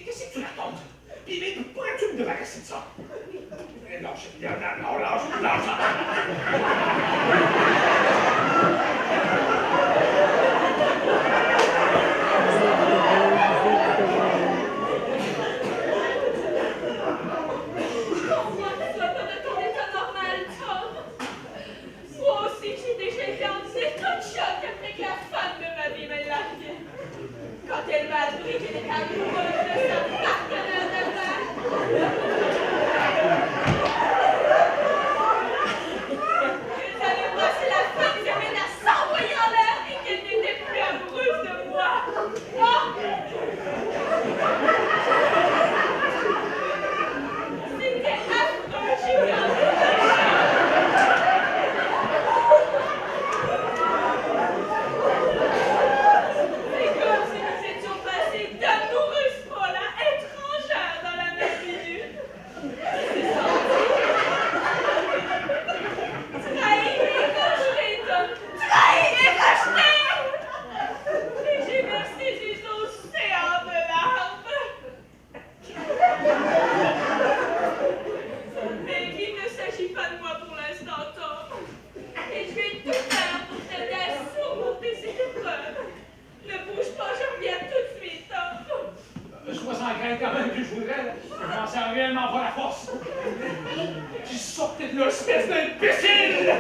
Qu'est-ce que tu racontes? Mais pourrais-tu me débarrasser de ça? Non, lâche. Pourquoi tu sois pas de ton état normal, Tom? Moi aussi, j'ai déjà été en état de choc après que la femme de ma vie me larguait. Quand elle m'a appris qu'elle était amoureuse de sa partenaire de bain. Qu'elle allait passer la fin de semaine à s'envoyer en l'air et qu'elle n'était plus amoureuse de moi. Oh! C'était affreux, j'ai perdu. C'est comme si nous étions passés d'amoureuses folles à étrangères dans la même minute. Je me suis sentie trahie et écorchée, Tom. paraît quand même que je voudrais, là. Je m'en sers réellement pas la force. Qui sortait de là, espèce d'imbécile!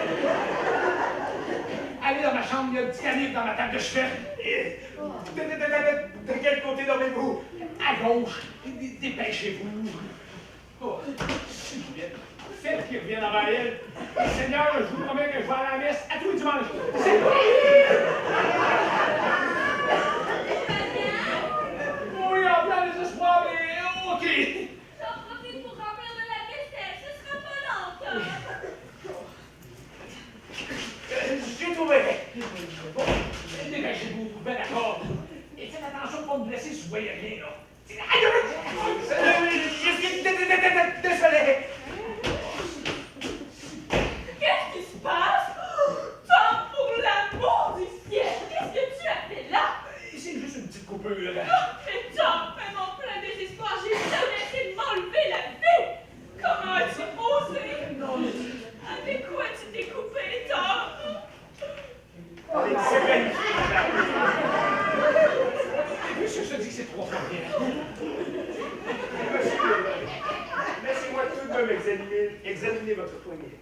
Allez dans ma chambre, il y a un petit canif dans ma table de chevet. De quel côté dormez-vous? À gauche. Dépêchez-vous. Oh, s'il vous plaît. Faites qu'il revienne avant elle. Seigneur, je vous promets que je vais aller à la messe à tous les dimanches. C'est oui, en plein désespoir, mais OK. J'en profite pour remplir de la vaisselle, ce sera pas longtemps. J'ai trouvé. Bon, dépêchez-vous, ben d'accord. Et faites attention pour pas me blesser si vous voyez rien, là. Je suis désolé. Qu'est-ce qui se passe? Tom, pour l'amour du ciel, qu'est-ce que tu as fait là? C'est juste une petite coupure. Oh, mais Tom, mais mon plein désespoir, j'ai jamais essayé de m'enlever la vie. Comment as-tu osé? Avec quoi tu t'es coupé, Tom? C'est magnifique, madame. Monsieur se dit que c'est 3 fois bien. Monsieur, laissez-moi tout de même examiner votre poignet.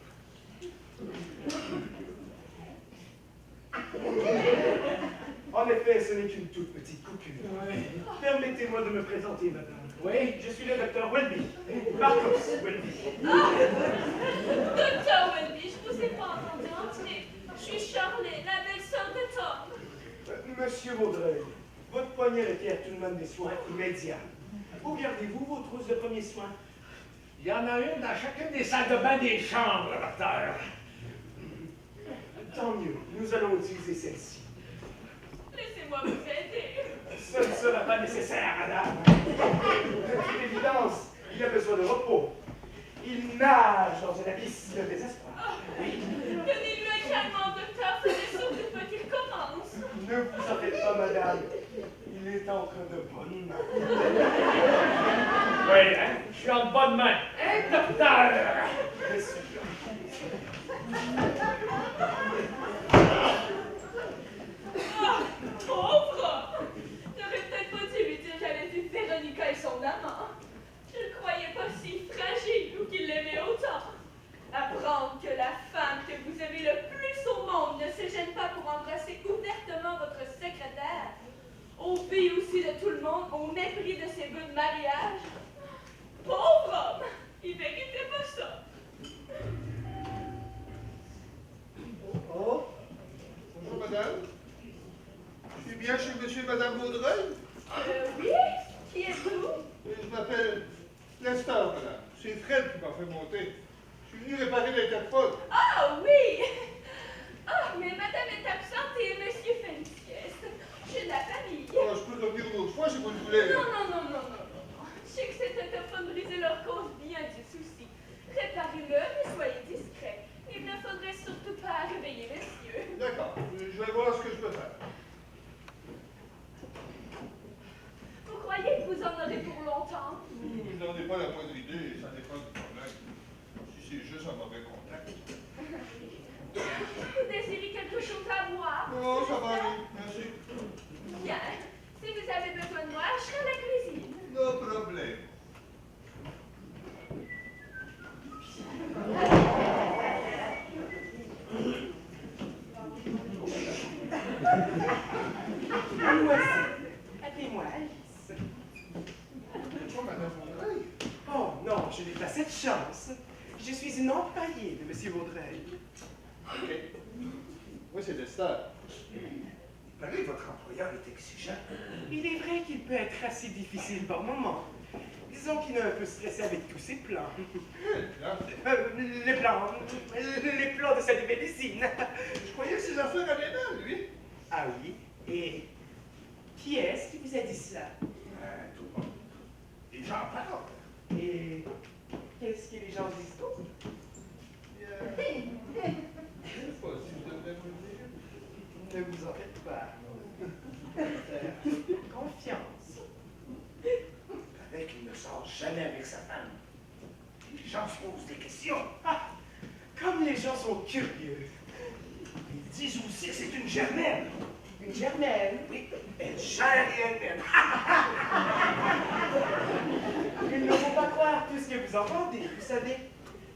En effet, ce n'est qu'une toute petite coupure. Permettez-moi de me présenter, madame. Oui? Je suis le docteur Welby. Marcos Welby. Docteur Welby, je vous ai pas entendu entrer. Je suis Charlotte, la belle-sœur de Tom. Monsieur Vaudreuil, votre poignet requiert tout de même des soins immédiats. Où gardez-vous vos trousses de premiers soins? Il y en a une dans chacune des salles de bain des chambres, docteur. Tant mieux, nous allons utiliser celle-ci. Laissez-moi vous aider. Ce ne sera pas nécessaire, madame. De toute évidence, il a besoin de repos. Il nage dans un abysse de désespoir. Donnez-lui un calmant, docteur, ce n'est surtout pas qu'il commence. Ne vous en faites pas, madame. Il est entre de bonnes mains. Oui, hein? Je suis en bonne main. Hein, docteur? Monsieur. Ah, pauvre! J'aurais peut-être pas dû lui dire qu'elle était Véronica et son amant. Je ne croyais pas si fragile ou qu'il l'aimait autant. Apprendre que la femme que vous aimez le plus au monde ne se gêne pas pour embrasser ouvertement votre secrétaire, au pays aussi de tout le monde, au mépris de ses vœux de mariage. Pauvre homme! Il méritait pas ça. Oh, bonjour madame. Je suis bien chez monsieur et madame Vaudreuil. Oui? Qui êtes-vous? Je m'appelle Lester, madame. C'est Fred qui m'a fait monter. Je suis venu réparer l'interphone. Ah oui! Ah, mais madame est absente et monsieur fait une sieste. Je suis de la famille. Oh, je peux revenir une autre fois si vous le voulez. Non. Je sais que cet interphone brisé leur cause bien du souci. Réparez-le, mais soyez discret. Il ne faudrait surtout pas réveiller messieurs. D'accord, je vais voir ce que je peux faire. Vous croyez que vous en aurez pour longtemps? Je n'en ai pas la moindre idée, ça dépend du problème. Si c'est juste un mauvais contact. Vous désirez quelque chose à boire? Non, ça va aller, merci. Bien. Si vous avez besoin de moi, je serai à la cuisine. No problème. Appelez-moi Alice. Bonjour madame Vaudreuil. Oh non, je n'ai pas cette chance. Je suis une employée de monsieur Vaudreuil. Ok. Moi, c'est Lester. Pareil, votre employeur est exigeant. Il est vrai qu'il peut être assez difficile par moments. Disons qu'il est un peu stressé avec tous ses plans. Les plans de sa médecine. Je croyais que ses affaires allaient mal, lui. Ah oui? Et qui est-ce qui vous a dit ça? Tout le monde. Les gens parlent. Et qu'est-ce que les gens disent d'autre? Je sais pas si je devrais vous le dire. Ne vous en faites pas. Confiance. Avec qu'il ne sort jamais avec sa femme. Les gens se posent des questions. Ah, comme les gens sont curieux. Ils disent aussi que c'est une germaine. Une germaine? Oui, elle gère et elle mène. vous entendez, vous savez.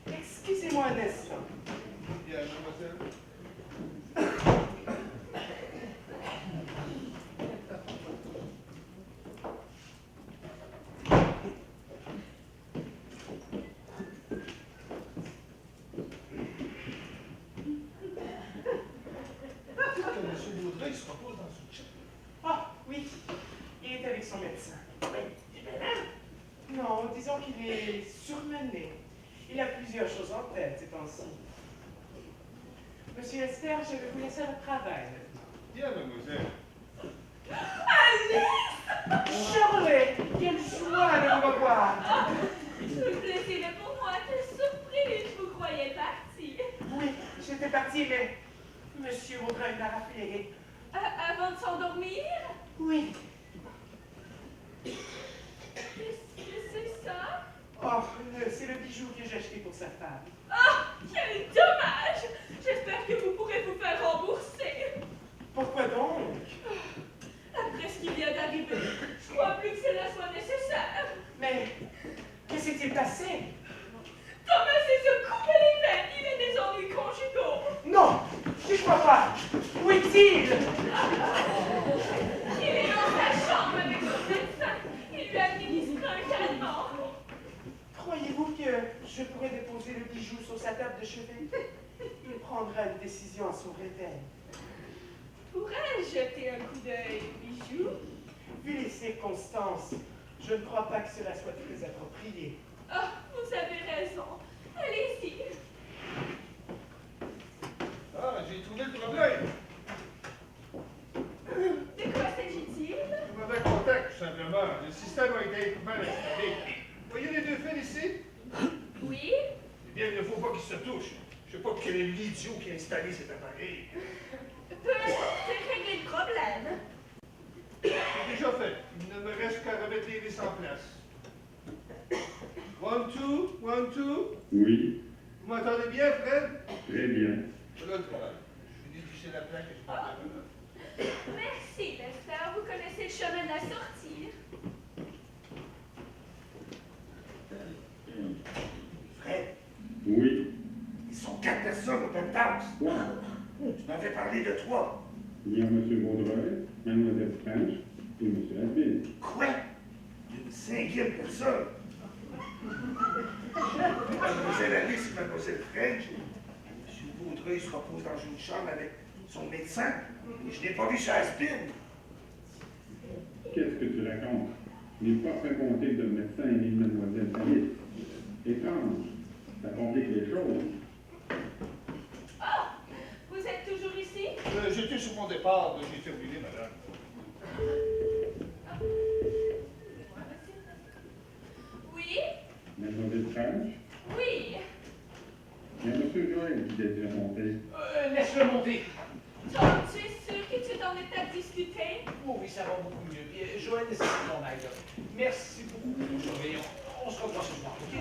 Excusez-moi un instant. Bien, mademoiselle. Monsieur Baudreuil se repose dans une chambre. Ah, oui, il est avec son médecin. Il est malade. Non, disons qu'il est surmené. Il a plusieurs choses en tête ces temps-ci. Monsieur Esther, je vais vous laisser le travail maintenant. Bien, mademoiselle. Charlotte, quelle joie de vous revoir! Le plaisir est pour moi, quelle surprise, je vous croyais parti. Oui, j'étais partie, mais Monsieur Vaudreuil m'a rappelé. Avant de s'endormir? Oui. Qu'est-ce que c'est ça? Oh, c'est le bijou que j'ai acheté pour sa femme. Ah, quel dommage! J'espère que vous pourrez vous faire rembourser. Pourquoi donc? Après ce qui vient d'arriver, je crois plus que cela soit nécessaire. Mais que s'est-il passé? Thomas s'est se couper les veines, il a des ennuis conjugaux. Non, je ne crois pas. Où est-il? Il est dans sa chambre avec son médecin. Il lui administre un calmant. Croyez-vous que je pourrais déposer le bijou sur sa table de chevet? Il prendra une décision à son réveil. Pourrais-je jeter un coup d'œil au bijou? Vu les circonstances, je ne crois pas que cela soit très approprié. Ah, vous avez raison. Allez-y. Ah, j'ai trouvé le problème. De quoi s'agit-il? Mauvais contact, tout simplement. Le système a été mal installé. Voyez les deux fils ici? Oui? Eh bien, il ne faut pas qu'ils se touchent. Je ne sais pas quel est l'idiot qui a installé cet appareil. Peu importe, régler le problème. C'est déjà fait. Il ne me reste qu'à remettre les vis en place. 1, 2, 1, 2. Oui, Vous m'entendez bien, Fred? très bien. Voilà le travail. Je vais déficher la plaque et je parle de Merci, Lester. Vous connaissez le chemin de la sortie. Fred, Oui, ils sont 4 personnes au penthouse. quoi? Je m'avais parlé de 3. Il y a M. Vaudreuil, Mlle French et M. Asbin. Quoi? Une 5e personne? Mademoiselle Alice et Mademoiselle French. M. Baudreuil se repose dans une chambre avec son médecin. Et je n'ai pas vu chez Aspin. Qu'est-ce que tu racontes? Je n'ai pas fréquenté de médecin ni de Mlle Alice. Étrange, ça complique les choses. Ah! Vous êtes toujours ici? J'étais sur mon départ, j'ai terminé, madame. Oui? Mlle French? Oui. Il y a M. Joël qui désire monter. Laisse-le monter. Tom, tu es sûr que tu t'en es à discuter? Oh oui, ça va beaucoup mieux. Bien, Joël nécessite mon aide. Merci beaucoup pour vos surveillants. On se revoit ce soir, OK?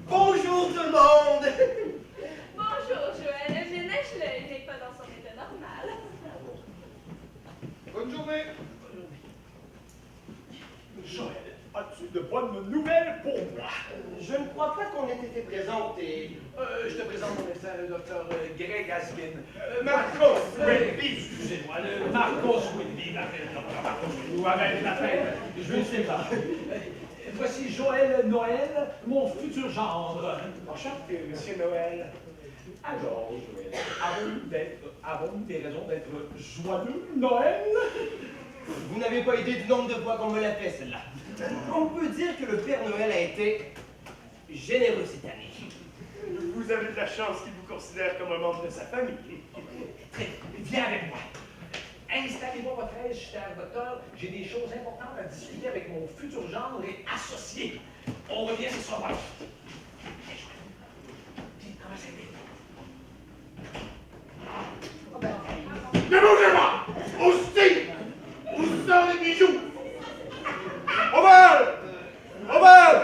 Bonjour tout le monde! Bonjour, Joël. Ménage-le, il n'est pas dans son état normal. Bonne journée. Joël, as-tu de bonnes nouvelles pour moi? Je ne crois pas qu'on ait été présenté. Je te présente mon médecin, le docteur Greg Asbin. Marcos Whitby. Excusez-moi, le Marcos Whitby, l'appelle docteur Marcos Whitby. Ou avec la tête, je ne sais pas. Voici Joël Noël, mon futur gendre. Enchanté, Monsieur Noël. Alors, Joël, avons-nous des raisons d'être joyeux, Noël? Vous n'avez pas idée du nombre de fois qu'on me l'a fait, celle-là. On peut dire que le Père Noël a été généreux cette année. Vous avez de la chance qu'il vous considère comme un membre de sa famille. Très bien, viens avec moi. Installez-moi votre aise, cher docteur. J'ai des choses importantes à discuter avec mon futur gendre et associé. On revient ce soir. Ne bougez pas! Aussi! Où sont les bijoux? Au bal! Au bal!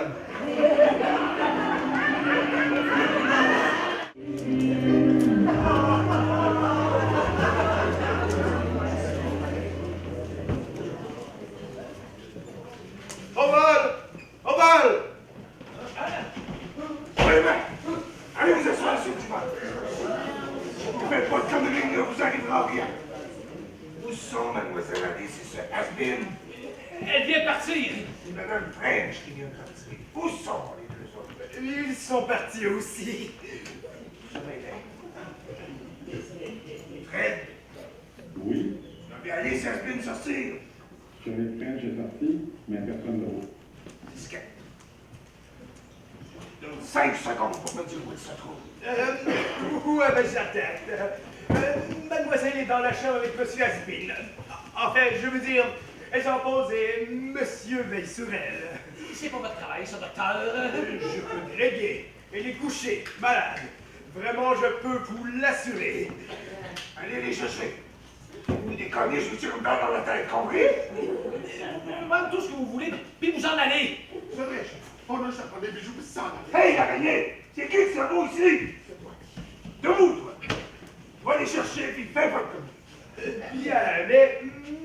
Au bal! Au bal! cette has-been? Elle vient de partir. C'est Madame French qui vient de partir. Où sont les deux autres? Ils sont partis aussi. Fred, Oui, tu avais allé ces has-been sortir. Sheriff French est sorti, mais personne d'autre. Disquette. Je donne 5 secondes pour me dire où il se trouve. Ouais, ben j'attends. Mademoiselle est dans la chambre avec Monsieur Aspin. En fait, je veux dire, elle s'en pose et Monsieur veille sur elle. C'est pas votre travail, ça, docteur. Je peux déléguer. Elle est couchée, malade. Vraiment, je peux vous l'assurer. Allez les chercher. Vous déconnez, je vous tire une balle dans la tête, compris? Demande tout ce que vous voulez, puis vous en allez. C'est vrai, chef. On a cherché des bijoux pour ça. Hey, l'araignée! C'est qui ce cerveau ici? Debout, toi! Va les chercher, puis fais pas comme. Bien, mais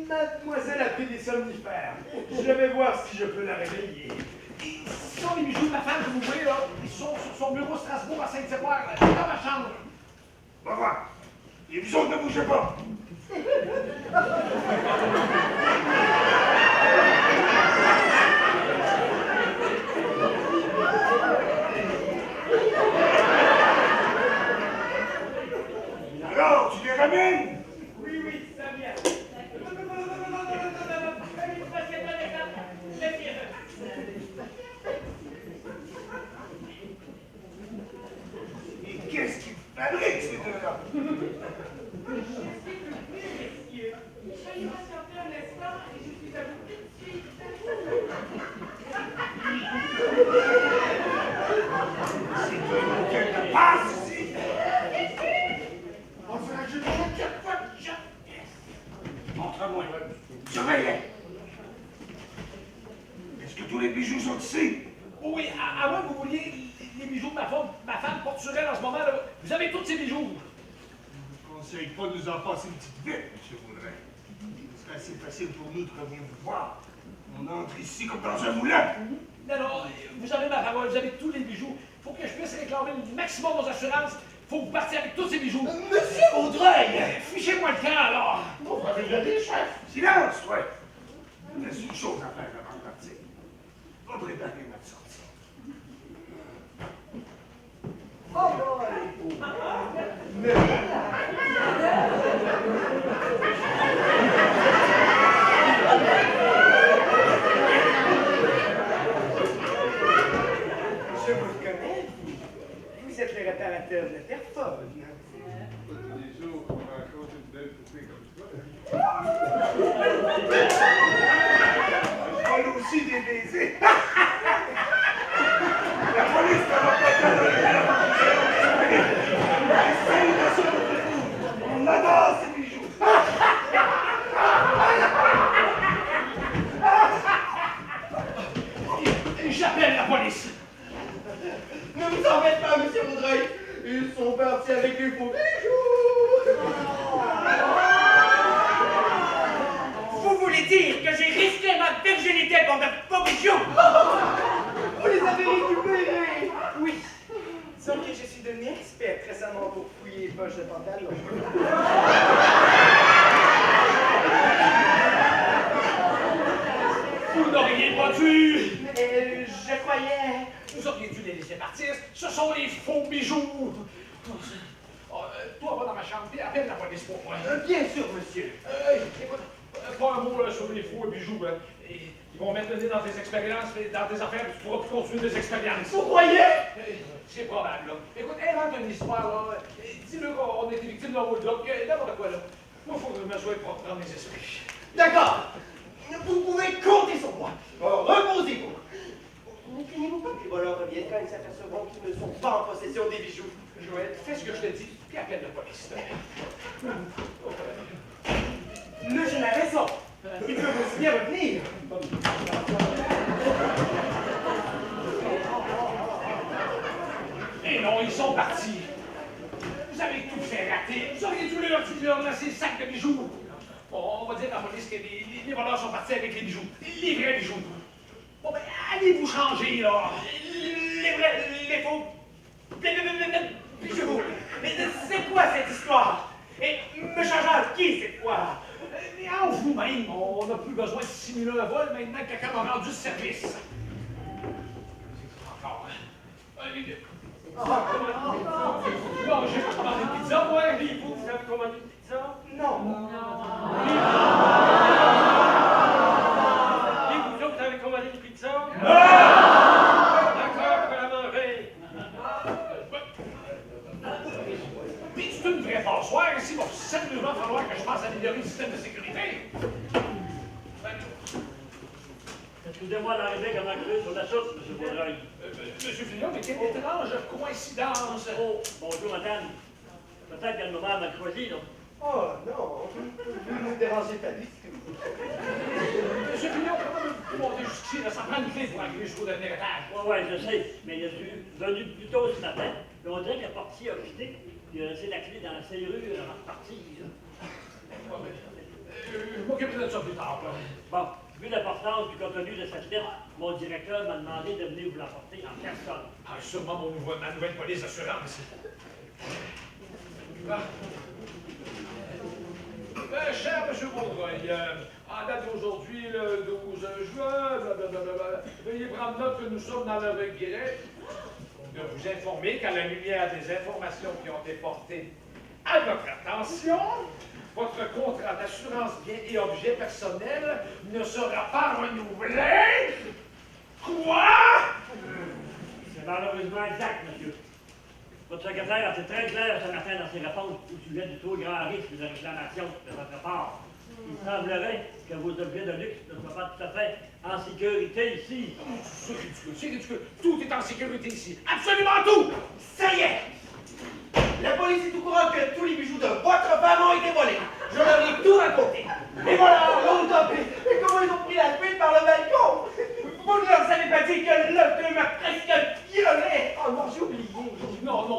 mademoiselle a pris des somnifères. Je vais voir si je peux la réveiller. Ce sont les bijoux de ma femme que vous voyez, là. Ils sont sur son bureau Strasbourg à Saint-Éboire, là, dans ma chambre. Va voir. Les bijoux ne bougez pas. Alors, tu les ramènes? Oui, ça vient. Et qu'est-ce qu'ils fabriquent, ces deux-là? Soyez patientés un instant et je suis à vous tout de suite. C'est un bouquet de passe ici. On se rajoute à chaque fois. Montre-moi. Surveillez. Est-ce que tous les bijoux sont ici? Oui, à moins que vous vouliez les bijoux de ma femme porte sur elle en ce moment, là. Vous avez tous ces bijoux. Je ne conseille pas de nous en passer une petite vite, M. Vaudreuil. Ce serait assez facile pour nous de revenir vous voir. On entre ici comme dans un moulin. Non, vous avez ma parole, vous avez tous les bijoux. Il faut que je puisse réclamer le maximum aux assurances. Il faut que vous partiez avec tous ces bijoux. Monsieur Vaudreuil! Fichez-moi le camp, alors. On va regarder, chef. Silence, toi. Il reste une chose à faire avant de partir. Va préparer notre sortie. Oh boy! Je vous connais. Vous êtes le réparateur de Terphone. Tous les jours, on rencontre une belle poupée comme ça. Je vole aussi des baisers. La police ne va pas essaye de se retrouver. On adore ces bijoux. J'appelle la police. Ne vous en faites pas, Monsieur Vaudreuil. Ils sont partis avec les faux bijoux. Vous voulez dire que j'ai risqué ma virginité pour de faux bijoux? Vous les avez récupérés? Oui. Sauf que je suis devenu expert récemment pour fouiller les poches de pantalon. Vous n'auriez pas dû. Je croyais... Vous auriez dû les laisser partir. Ce sont les faux bijoux. Toi, va dans ma chambre et appelle la police pour moi. Bien sûr, monsieur. Écoute, pas un mot là, sur les faux bijoux. Hein. Et ils vont mettre le nez dans tes expériences, dans tes affaires, puis tu pourras plus continuer des expériences. Vous croyez? C'est probable, là. Écoute, invente une histoire, là. Dis-le qu'on a été victime d'un hold-up, n'importe quoi, là. Moi, il faut que je me sois propre dans mes esprits. D'accord. Vous pouvez compter sur moi. Reposez-vous. Ne craignez-vous pas que les voleurs reviennent quand ils s'apercevront qu'ils ne sont pas en possession des bijoux? Joël, fais ce que je te dis, puis appelle la police. Le jeune a raison. Il peut aussi bien revenir. Et non, ils sont partis. Vous avez tout fait rater. Vous auriez dû leur lancer le sac de bijoux. Bon, on va dire à la police que les voleurs sont partis avec les bijoux. Les vrais bijoux. Bon, ben, allez-vous changer, là. Les vrais, les faux. Les bijoux. Mais c'est quoi cette histoire? Et me changeant qui cette fois? Mais en vous-même, on n'a plus besoin de simuler un vol maintenant que quelqu'un m'a rendu service. Encore. Non, j'ai pas commandé de pizza, moi. Vous avez commandé une pizza? Non. Et vous avez commandé une pizza? Non! D'accord, je vais la manger. Mais c'est une vraie passoire ici. Il va sérieusement falloir que je pense à améliorer le système de sécurité. Excusez-moi d'arriver comme un sur la soupe, M. Baudreuil. Monsieur Fillon, mais quelle étrange coïncidence! Oh, bonjour, madame. Peut-être qu'elle m'a mal choisi, non? Oh non, vous ne me dérangez pas du tout. Monsieur Fillon, comment vous montez jusqu'ici? Ça prend une clé pour arriver jusqu'au dernier étage. Oui, je sais, mais je suis venu plus tôt ce matin, et on dirait que le portier a quitté, puis il a laissé la clé dans la serrure avant de partir. Je m'occuperai de ça plus tard. Bon, vu l'importance du contenu de cette lettre, mon directeur m'a demandé de venir vous l'apporter en personne. Ah, sûrement ma nouvelle police d'assurance. Ah. Cher M. Baudreuil, en date d'aujourd'hui, le 12 juin, blablabla, veuillez prendre note que nous sommes dans le regret de vous informer qu'à la lumière des informations qui ont été portées à notre attention, votre contrat d'assurance biens et objets personnels ne sera pas renouvelé. Quoi? C'est malheureusement exact, monsieur. Votre secrétaire a été très clair ce matin dans ses réponses au sujet du trop grand risque de réclamation de votre part. Il semblerait que vos objets de luxe ne soient pas tout à fait en sécurité ici. C'est ridicule, c'est ridicule. Tout est en sécurité ici. Absolument tout! Ça y est! La police est au courant que tous les bijoux de votre femme ont été volés. Je leur ai tout raconté. Et voilà, l'autre a pris. Et comment ils ont pris la fuite par le balcon? Vous ne leur avez pas dit que l'autre m'a presque violé. Oh non, j'ai oublié. Non. Il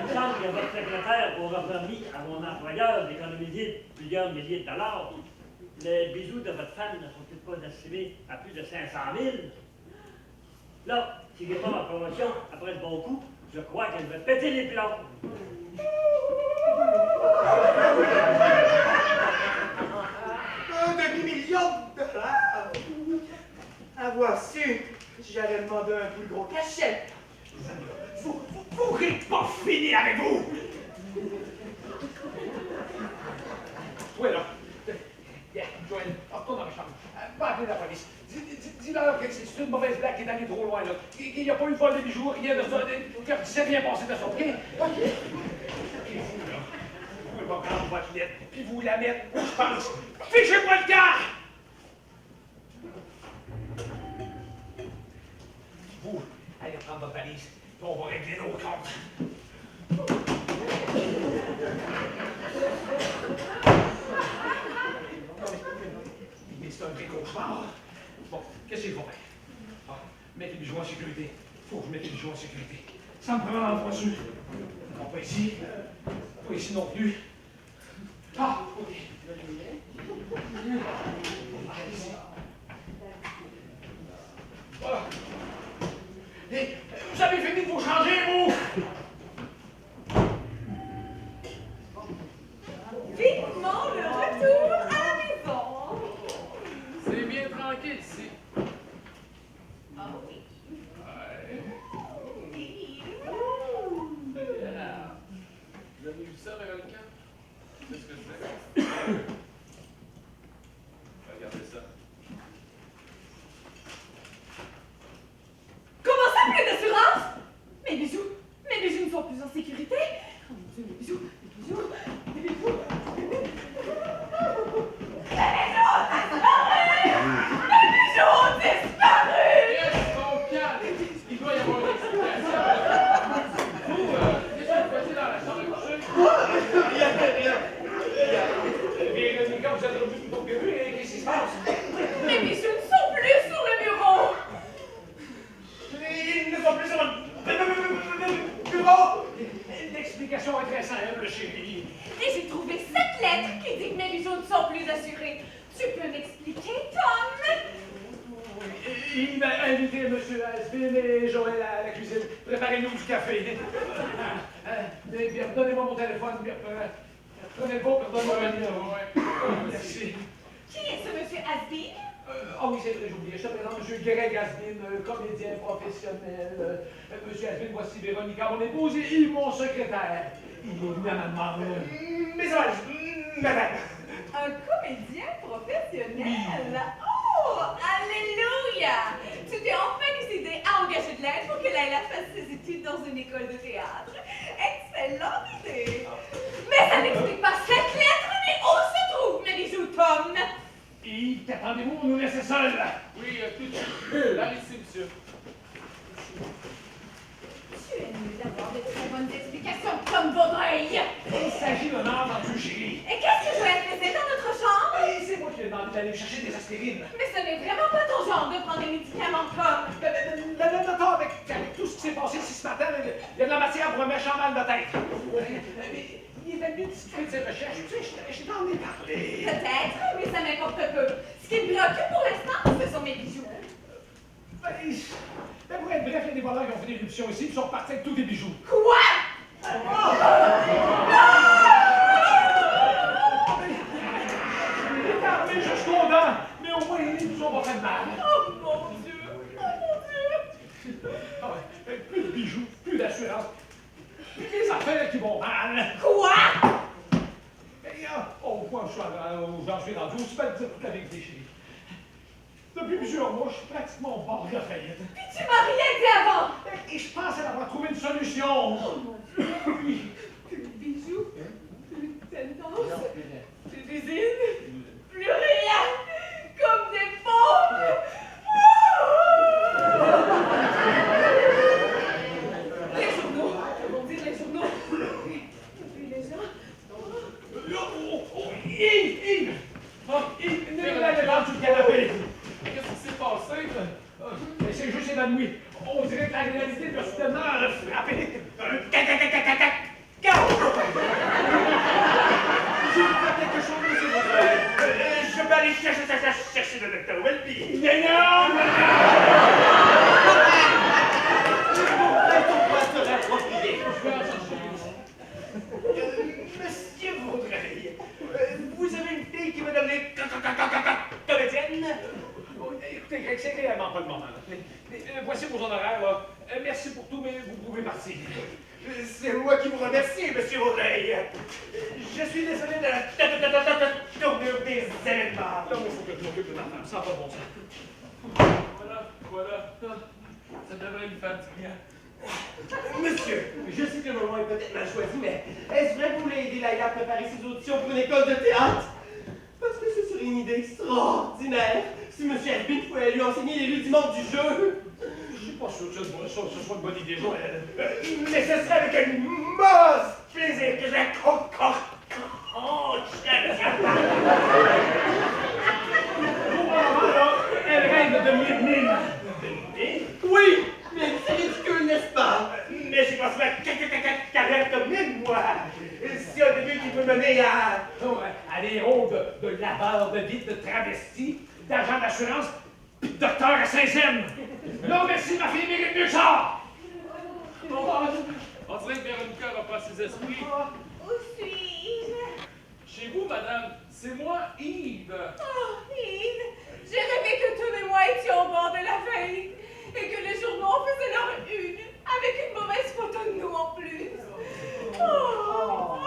me semble que votre secrétaire aura permis à mon employeur d'économiser plusieurs milliers de dollars. Les bijoux de votre femme ne sont-ils pas estimés à plus de 500 000? Là, si j'ai pas ma promotion après ce bon coup, je crois qu'elle va péter les plombs. Un demi-million de dollars. Avoir su, j'avais demandé un plus gros cachet. Vous n'êtes pas fini avec vous! Oui, là. Bien, Joël, retourne dans ma chambre. Va appeler la police. Dis-leur que c'est une mauvaise blague qui est allée trop loin, là. Qu'il n'y a pas eu de vol de bijoux, rien de ça. Que c'est bien passé de ça, OK? OK. Et vous, là, vous pouvez pas prendre votre lettre, puis vous la mettre où je pense. Fichez-moi le cas! Vous, allez prendre votre valise, puis on va régler nos comptes. Mais c'est un vrai cauchemar. Bon, qu'est-ce qu'il faut faire? Ah, mettre les bijoux en sécurité. Faut que je mette les bijoux en sécurité. Ça me prend un endroit sûr. Non, pas ici. Pas ici non plus. Ah, OK. Ah, ici. Voilà. Et vous avez fini de vous changer, vous? Vivement le retour à la maison. C'est bien tranquille ici. Ah oui. Vous avez vu ça, Véronique? C'est ce que je fais. Regardez ça. Comment ça, plus d'assurance? Mes bijoux ne sont plus en sécurité. Oh mon Dieu, mes bijoux. Mes bijoux disparus! Mes bijoux disparus! Reste ton calme! Il doit y avoir une explication. Vous, qu'est-ce que vous faisiez dans la chambre de coucher? Rien. Véronica, vous êtes revenu plus tôt que prévu, et qu'est-ce qui se passe? Mes bijoux ne sont plus sur le bureau. Ils ne sont plus sur le bureau. L'explication est très simple, chérie. Et j'ai trouvé cette lettre qui dit que mes bijoux ne sont plus assurés. Tu peux m'expliquer, Tom? Il m'a invité M. Asbin et Joël à la cuisine. Préparez-nous du café. Mais bien, donnez-moi mon téléphone. Prenez le vôtre, pardonne-moi. Ouais. Merci. Qui est ce monsieur Asbin? Ah oui, c'est vrai, j'ai oublié. Je te présente M. Greg Asbin, comédien professionnel. Monsieur Asbin, voici Véronica, mon épouse, et mon secrétaire. Il est venu à ma demande. Mes hommages, madame. Un comédien professionnel? Oh, alléluia! Tu t'es enfin décidé à engager de l'aide pour que Laila fasse ses études dans une école de théâtre. Excellente idée! Mais ça n'explique pas cette lettre, mais où se trouvent mes bijoux, Tom? Yves, qu'attendez-vous, on nous laisse seuls. Oui, tout de suite. Là, ici, monsieur. Tu es mieux d'avoir de très bonnes explications, Tom Vaudreuil! Il s'agit d'un entendu, chérie. Et qu'est-ce que je vais faire dans notre chambre? Et c'est moi qui ai demandé d'aller chercher des aspirines. Mais ce n'est vraiment pas ton genre de prendre des médicaments, Tom! Attends, avec tout ce qui s'est passé ici ce matin, il y a de la matière pour un méchant mal de tête. Mais il est venu discuter de ses recherches. Tu sais, je t'en ai parlé. Peut-être, mais ça m'importe peu. Ce qui me préoccupe pour l'instant, ce sont mes bijoux. Ben, pour être bref, il y a des voleurs qui ont fait des éruptions ici et sont repartis avec tous des bijoux. Quoi? Il est armé jusqu'aux dents, mais au moins ils nous ont pas fait de mal. Oh mon Dieu! Oh mon Dieu! Ah ouais, plus de bijoux, plus d'assurance, plus des affaires qui vont mal. Quoi? Et au point où j'en suis rendu, aussi pas de dire toute la vérité, chérie. Depuis plusieurs mois, je suis pratiquement au bord de la faillite. Puis tu m'as rien dit avant! Et je pensais avoir trouvé une solution. Oh mon Dieu! Plus de bijoux, plus de tendances, plus d'usines, plus rien! Comme des bombes! Les journaux, comment dire les journaux? Puis les gens. Yves! Yves, ne l'avez pas sur le canapé. Qu'est-ce qui s'est passé? Il s'est juste évanoui. On dirait que la réalité l'a soudainement frappé. Je vais faire quelque chose, monsieur Vaudreuil. Je vais aller chercher le docteur Welby. Non! Ton poids serait approprié. Je vais en chercher une. Monsieur Vaudreuil, vous avez une fille qui va devenir comédienne? Écoutez, Greg, c'est réellement pas le moment. Voici vos honoraires, là. Merci pour tout, mais vous pouvez partir. C'est moi qui vous remercie, monsieur Vaudreuil. Je suis désolé de tournure des événements. Là, il faut que je m'occupe de ma femme, ça n'a pas de bon sens. Voilà. Ça devrait lui faire du bien. Monsieur, je sais que le moment est peut-être mal choisi, mais est-ce vrai que vous voulez aider Laila à préparer ses auditions pour une école de théâtre? Parce que ce serait une idée extraordinaire si monsieur Asbin pouvait lui enseigner les rudiments du jeu. Je suis pas sûr que ce soit une bonne idée, Joël. Mais ce serait avec un immense plaisir que je la concorde. Là, elle rêve de devenir mime. Oui, mais c'est ridicule, n'est-ce pas? Mais j'ai passé ma carrière comme mime, moi. C'est un début qui peut mener à... À des rôles de laveur de vide, de travesti, d'agent d'assurance, puis de docteur à Saint-Saëns. Non, merci, ma fille mérite mieux que ça. On dirait que Véronica reprend ses esprits. Où suis-je? Chez vous, madame, c'est moi, Yves. Oh, Yves, j'ai rêvé que Tom et moi étions au bord de la faillite et que les journaux faisaient leur une avec une mauvaise photo de nous en plus. Oh,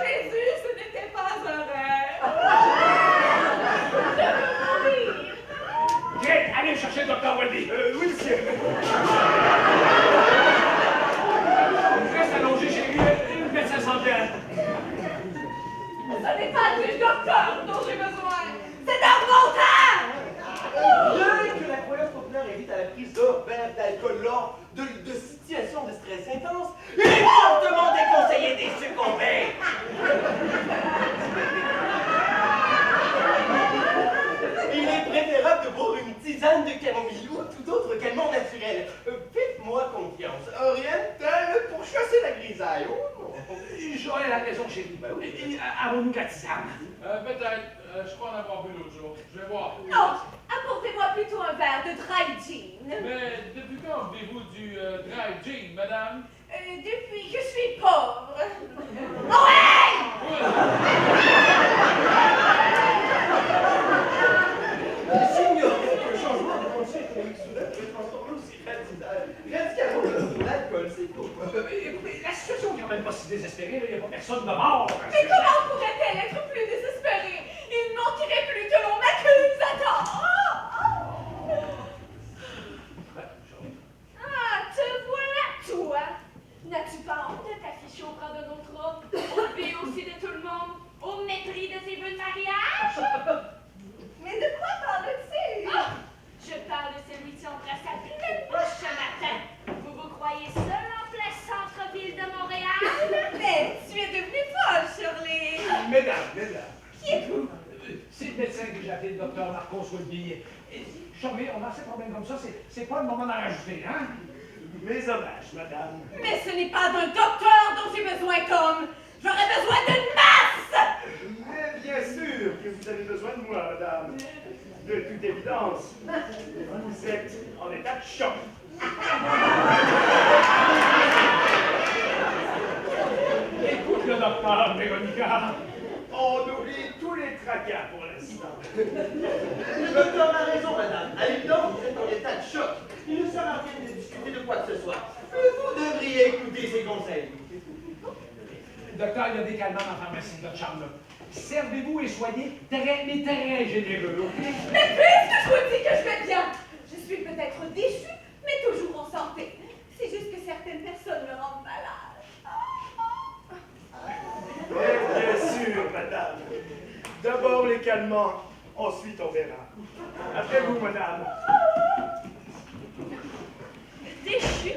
Jésus, ce n'était pas un rêve. Je veux mourir. Greg, allez chercher le docteur Welby. Oui, monsieur. Reste allongé chez lui, le médecin s'en vient. Ce n'est pas du docteur dont j'ai besoin, c'est d'un menteur. Bien que la croyance populaire invite à la prise d'or, verre, d'alcool lors de situations de stress intense, il est fortement déconseillé d'y succomber. Il est préférable de boire une tisane de camomille ou tout autre calmant naturel. Faites-moi confiance. Oriental pour chasser la grisaille. Oh non. Joël a raison, chérie. Avons-nous de la tisane? Peut-être. Je crois en avoir bu l'autre jour. Je vais voir. Non, apportez-moi plutôt un verre de dry gin. Mais depuis quand buvez-vous du dry gin, madame? Depuis que je suis pauvre. Oh ouais! J'ignorais qu'un changement de condition économique soudain pouvait transformer aussi radicalement l'alcool, c'est tout. Écoutez, la situation n'est quand même pas si désespérée, il n'y a pas personne de mort. Mais comment pourrait-elle être plus désespérée? Il ne manquerait plus que l'on m'accuse à tort. Ah, te voilà, toi! N'as-tu pas honte de t'afficher au bras de notre homme, au but aussi de tout le monde, au mépris de tes vœux de mariage? Mais de quoi parles-tu? Ah, je parle de celui qui embrasse sa pleine bouche ce matin. Vous croyez seul en plein centre-ville de Montréal? Mais tu es devenu folle, Shirley! Mesdames. Qui êtes-vous? C'est le médecin que j'ai appelé le docteur Marcos Wilby. Charmé, on a ces problèmes comme ça, c'est pas le moment d'en rajouter, hein? Mes hommages, madame. Mais ce n'est pas d'un docteur dont j'ai besoin, Tom! J'aurais besoin d'une masse! Mais bien sûr que vous avez besoin de moi, madame. De toute évidence, vous êtes en état de choc. Écoute le docteur, Véronica. On oublie tous les tracas pour l'instant. Le docteur a raison, madame. À l'évidence, vous êtes en état de choc. Il ne sert à rien de discuter de quoi que ce soit. Vous devriez écouter ses conseils. Docteur, il y a des calmants en pharmacie, de charme. Servez-vous et soyez mais très généreux, OK? Mais puisque je vous dis que je vais bien, je suis peut-être déchue, mais toujours en santé. C'est juste que certaines personnes me rendent malade. Mais bien sûr, madame. D'abord les calmants, ensuite on verra. Après vous, madame. Déchu?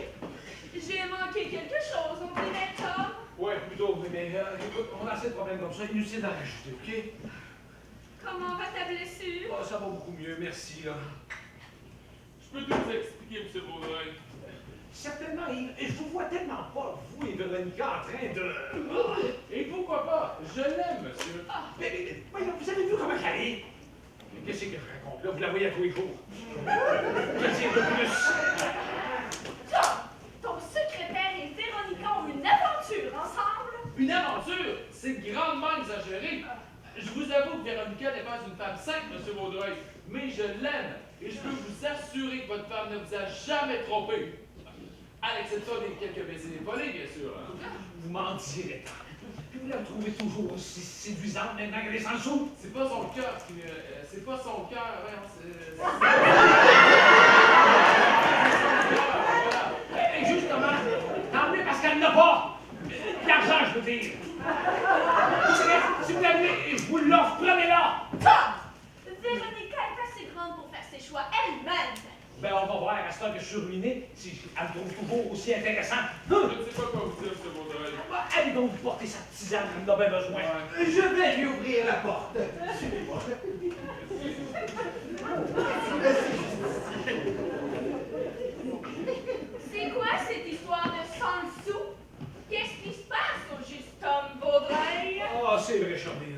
J'ai manqué quelque chose, on dirait, Tom. Ouais, plutôt, mais écoute, on a assez de problèmes comme ça, inutile d'en rajouter, OK? Comment va ta blessure? Oh, ça va beaucoup mieux, merci, là. Je peux tout vous expliquer, M. Vaudreuil. Certainement, et je vous vois tellement pas, vous et Véronica, en train de... Et pourquoi pas? Je l'aime, monsieur. Mais voyons, vous avez vu comment elle est? Mais qu'est-ce que je raconte, là? Vous la voyez à tous les jours. Que dire de plus? Tom, ton secrétaire et Véronica ont une aventure ensemble. Une aventure? C'est grandement exagéré. Je vous avoue que Véronica n'est pas une femme simple, M. Vaudreuil, mais je l'aime. Et je peux vous assurer que votre femme ne vous a jamais trompé. À l'exception des quelques baisers volés, bien sûr. Vous m'en direz tant. Puis vous la trouvez toujours aussi séduisante maintenant qu'elle est sans sou. C'est pas son cœur qui me... C'est pas son cœur, Voilà. Et justement, tant mieux parce qu'elle n'a pas. L'argent, je veux dire. Si vous l'avez, je vous l'offre, prenez-la. Tom, Véronica est assez grande pour faire ses choix elle-même. Ben, on va voir à ce temps que je suis ruiné si elle me trouve toujours aussi intéressant. Je ne sais pas quoi vous dire, M. Vaudreuil. Allez donc vous porter sa tisane, elle en a bien besoin. Je vais lui ouvrir la porte. Suivez-moi. C'est quoi cette histoire de 100 sous? Qu'est-ce qui se passe au juste, Tom Vaudreuil? Ah, c'est vrai, Charlie.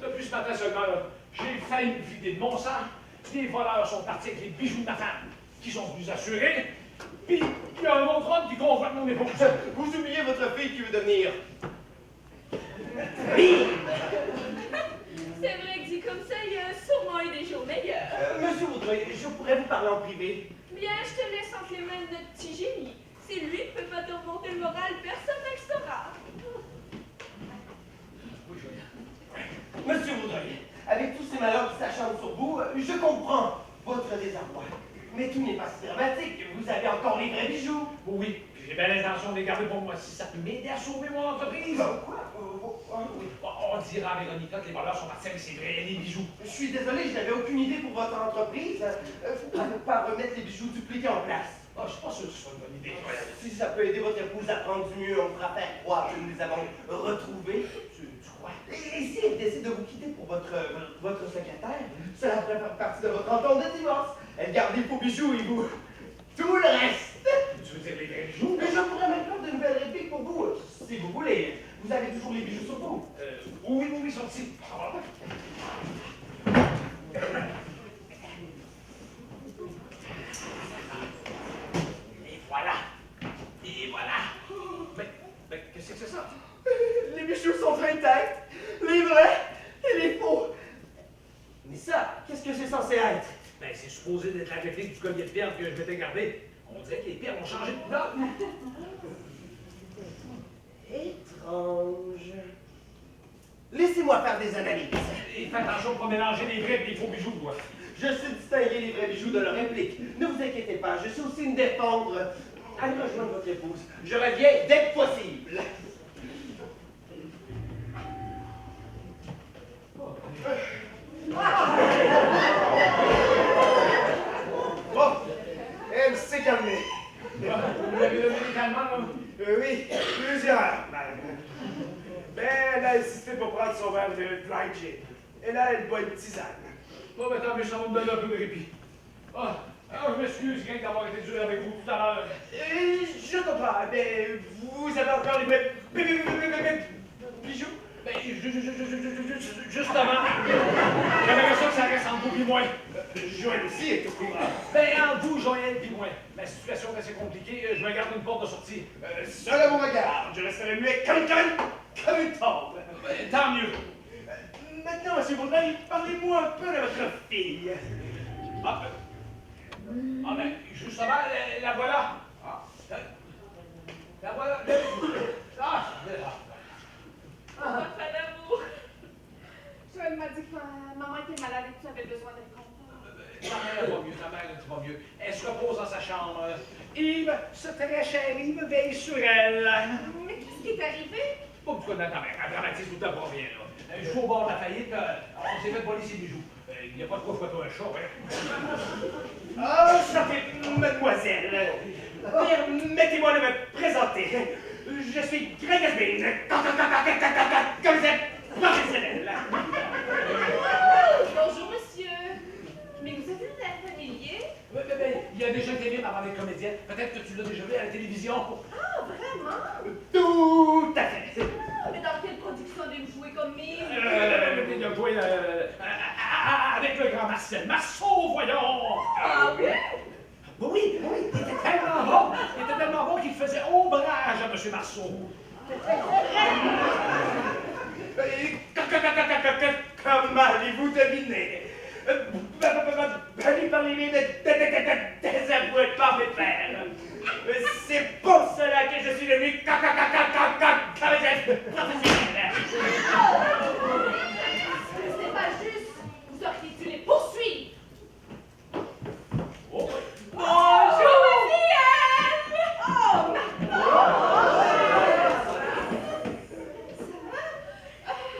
Depuis ce matin seulement, là, j'ai failli me vider de mon sang. Les voleurs sont partis avec les bijoux de ma femme, qui sont plus assurés. Puis, il y a un autre homme qui convoite mon épouse. Vous oubliez votre fille qui veut devenir. C'est vrai que dit comme ça, il y a sûrement eu des jours meilleurs. Monsieur Vaudreuil, je pourrais vous parler en privé. Bien, je te laisse entre les mains de notre petit génie. Si lui ne peut pas te remonter le moral, personne ne le saura. Monsieur Vaudreuil, avec tous ces malheurs qui s'acharnent sur vous, je comprends votre désarroi. Mais tout n'est pas si dramatique. Vous avez encore les vrais bijoux. Oui, j'ai bien l'intention de les garder pour moi si ça peut m'aider à sauver mon entreprise. Quoi? Oui. On dira à Véronica que les voleurs sont partis avec ses vrais les bijoux. Je suis désolé, je n'avais aucune idée pour votre entreprise. Vous ne pouvez pas remettre les bijoux dupliqués en place. Ah, je suis pas sûr que ce soit une bonne idée. Si ça peut aider votre épouse à prendre du mieux, on fera faire croire que nous les avons retrouvés. Tu crois? Et si elle décide de vous quitter pour votre secrétaire, cela pourrait faire partie de votre entente de divorce. Elle garde les faux bijoux et vous, tout le reste. Tu veux dire les vrais bijoux? Mais je pourrais même faire de nouvelles répliques pour vous, si vous voulez. Vous avez toujours les bijoux sur vous. Oui, ils sont ici. Et voilà. Qu'est-ce que c'est censé être? Ben, c'est supposé d'être la réplique du collier de perles que je m'étais gardé. On dirait que les perles ont changé de couleur. Étrange. Laissez-moi faire des analyses. Et fais attention pour pas mélanger les vrais et les faux bijoux, quoi. Je sais distinguer les vrais bijoux de leurs répliques. Ne vous inquiétez pas, je sais aussi me défendre. Allez rejoindre votre épouse. Je reviens dès que possible. Bon, elle s'est calmée. Vous l'avez donné des calmants, là? Oui, plusieurs, madame. Mais elle a insisté pour prendre son verre de dry gin. Et là, elle boit une tisane. Bon, ben tant mieux, ça va me donner un peu de répit. Ah, alors je m'excuse, rien d'avoir été dur avec vous tout à l'heure. Je comprends, mais vous avez encore les mêmes bijoux? Ben, justement, j'aimerais ça que ça reste entre vous et moi. Joël aussi est au courant. Ben, entre vous, Joël et moi. La situation est assez compliquée, je me garde une porte de sortie. Seul à mon regard, je resterai muet comme une tombe. Ben, tant mieux. Maintenant, monsieur Baudreuil, parlez-moi un peu de votre fille. Ah, ben, justement, la voilà. La voilà. Votre d'amour. Joël m'a dit que maman était malade et que tu avais besoin d'être content. Ta mère va mieux, ta mère va mieux. Elle se repose dans sa chambre. Yves, ce très cher Yves, veille sur elle. Mais qu'est-ce qui est arrivé? Pas beaucoup de ta mère, elle dramatise tout à pour rien, là. Je suis au bord de la faillite, on s'est fait voler ses bijoux. Il n'y a pas de quoi fouetter un chat, hein. Oh, chantez, mademoiselle. Permettez-moi de me présenter. Je suis Greg Asbin, commissaire professionnel. Bonjour, monsieur. Mais vous avez l'air familier. Ben, il y a déjà été bien avant d'être comédienne. Peut-être que tu l'as déjà vu à la télévision. Ah, vraiment? Tout à fait. Ah, mais dans quelle production avez-vous joué comme mine? Il a joué avec le grand Marcel Marceau, voyons! Ah oui? Oui, il était tellement bon! Il était tellement bon qu'il faisait ombrage à M. Marceau. Comment allez-vous deviner? Lui parler des avoués de par mes pères. C'est pour cela que je suis devenu commissaire professionnel. Ce n'est pas juste. Vous auriez dû les poursuivre. Oh. Bonjour, ma fillette! Oh,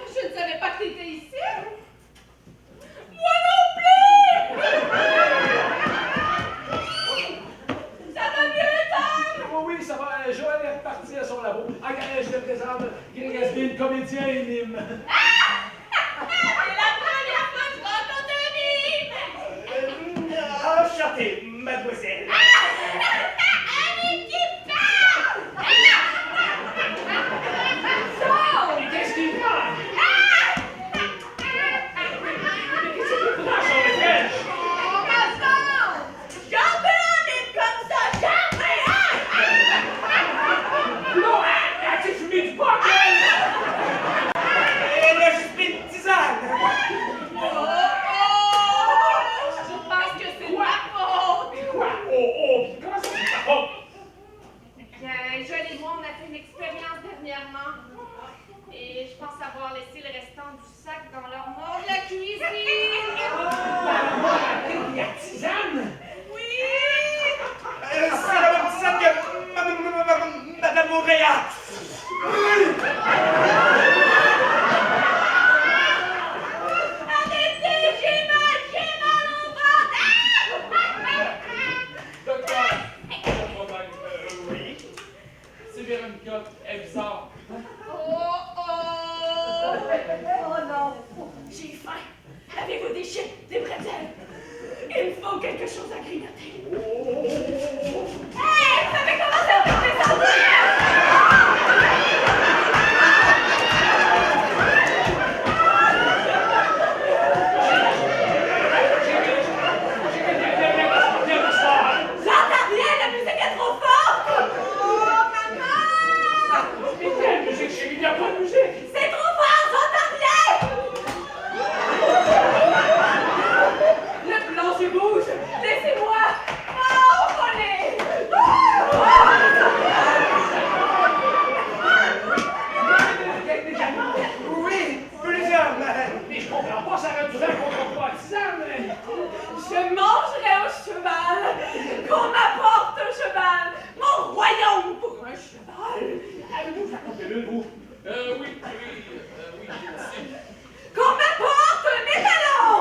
je ne savais pas que tu étais ici. Moi non plus! Ça va mieux, Tom? Oui, ça va. Joël est reparti à son labo. Je te présente Greg Asbin, comédien et mime. C'est la première fois que je rencontre un mime! Enchanté, mademoiselle. Et qu'est-ce qu'il prend? Mais qu'est-ce qu'il prend, son étrange? Oh, ma femme! J'en veux un mime comme ça! J'en veux un! Non, as-tu fumé du pot, elle? Et là, je suis une tisane. Oh! Je pense que c'est ma faute! Quoi? Oh, comment ça, c'est ta faute? Joël et moi, on a fait une expérience dernièrement. Et je pense avoir laissé le restant du sac dans l'armoire de la cuisine. La tisane? Oui! C'est la même tisane que Madame Montréal. Arrêtez! J'ai mal au ventre! Docteur, pas de problème. Oui. C'est Véronica, elle est bizarre. Oh non! J'ai faim! Avez-vous des chips, des bretzels? Il me faut quelque chose à grignoter. Hey! Vous avez commencé à faire des sandwichs! J'entends rien, la musique est trop forte! Oh, maman! Mais quelle musique, chérie? Il n'y a pas de musique! C'est trop fort, j'entends rien! du vin contre toi, tisane. Je mangerai au cheval, qu'on m'apporte un cheval, mon royaume pour un cheval. Avez-vous fait la pilule, vous? Oui, aussi. Qu'on m'apporte un étalon.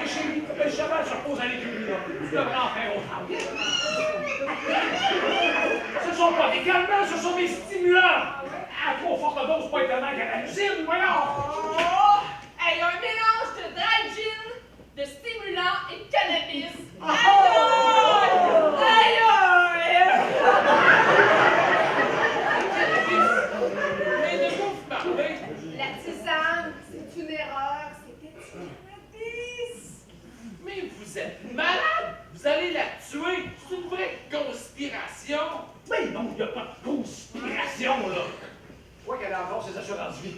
Chérie, le cheval se repose à l'écurie, là. Tu devrais en faire autant. Ce sont pas des calmants, ce sont des stimulants. À trop forte dose, pas étonnant qu'à l'usine, voyons. Oh, hey, un mélange de dry gin, de stimulant et de cannabis. Aïe, aïe, aïe. Mais de quoi vous parlez? La tisane, c'est une erreur, c'était du cannabis. Mais vous êtes malade! Vous allez la tuer! C'est une vraie conspiration! Mais non, il n'y a pas de conspiration, là. Quoi qu'elle a encore ses assurances vie.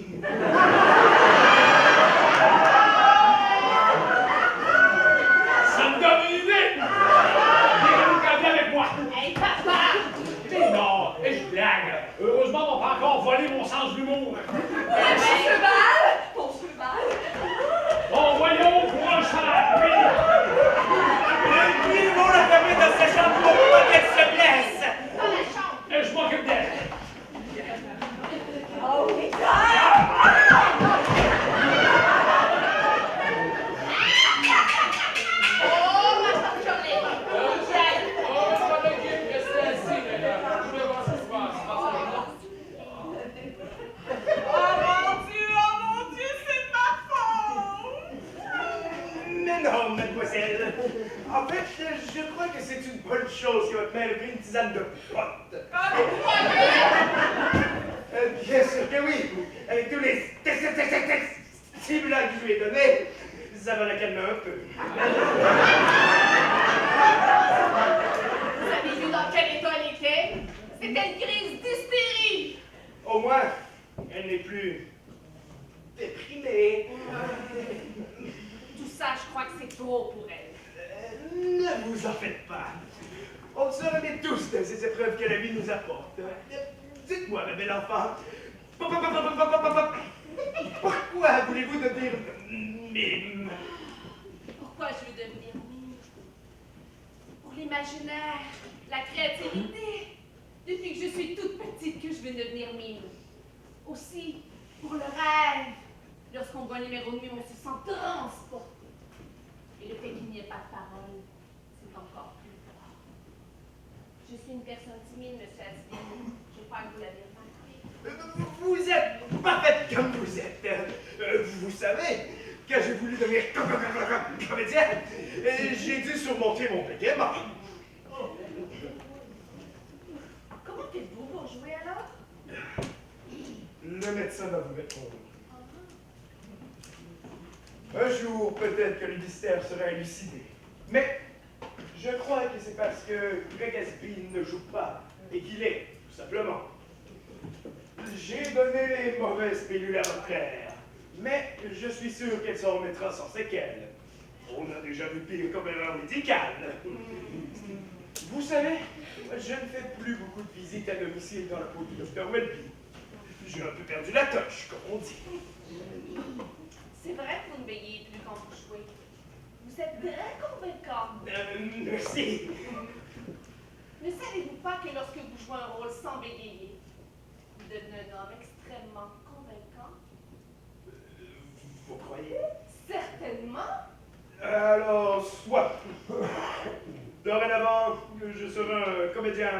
Ça me donne une idée! Viens avec moi! Hey, papa. Mais non, et je blague. Heureusement, on va pas encore voler mon sens de l'humour. Mon cheval. Mon cheval. Bon, voyons, pour un cheval, oui. Ils vont la fermer dans sa chambre pour pas qu'elle se blesse. Dans la chambre. Et je m'occupe d'elle. Oh, oui. Oh, ma torchonnée. Oh, c'est pas l'équipe, restez assis, mais là, je voulais voir ce qui se passe. Oh mon Dieu, c'est ma faute. Mais non, mademoiselle. En fait, je crois que c'est une bonne chose que votre mère ait pris une tisane de pote. Bien sûr que oui. Avec tous les stimulants que je lui ai donnés, ça va la calmer un peu. Vous avez vu dans quel état elle était? C'était une crise d'hystérie. Au moins, elle n'est plus déprimée. Tout ça, je crois que c'est trop pour elle. Ne vous en faites pas. On se remet tous de ces épreuves que la vie nous apporte. Dites-moi, ma belle enfant, pourquoi voulez-vous devenir mime? Pourquoi je veux devenir mime? Pour l'imaginaire, la créativité. Depuis que je suis toute petite que je veux devenir mime. Aussi, pour le rêve. Lorsqu'on voit un numéro de mime, on se sent transporté. Et le fait qu'il n'y ait pas de parole, c'est encore plus fort. Je suis une personne timide, monsieur Asbin. Je crois que vous l'avez remarqué. Vous êtes parfaite comme vous êtes. Vous savez, quand j'ai voulu devenir comédien, j'ai dû surmonter mon bégaiement. Comment faites-vous pour jouer alors? Le médecin va vous répondre. Un jour, peut-être que le mystère sera élucidé. Mais je crois que c'est parce que Greg Asbin ne joue pas et qu'il est, tout simplement. J'ai donné les mauvaises pilules à votre père, mais je suis sûr qu'elle s'en remettra sans séquelles. On a déjà vu pire comme erreur médicale. Vous savez, je ne fais plus beaucoup de visites à domicile dans la peau du docteur Welby. J'ai un peu perdu la touche, comme on dit. C'est vrai que vous ne veillez plus quand vous jouez. Vous êtes très convaincant. Merci. Ne savez-vous pas que lorsque vous jouez un rôle sans bégayer, vous devenez un homme extrêmement convaincant? Vous croyez? Certainement. Alors, soit. Dorénavant, je serai un comédien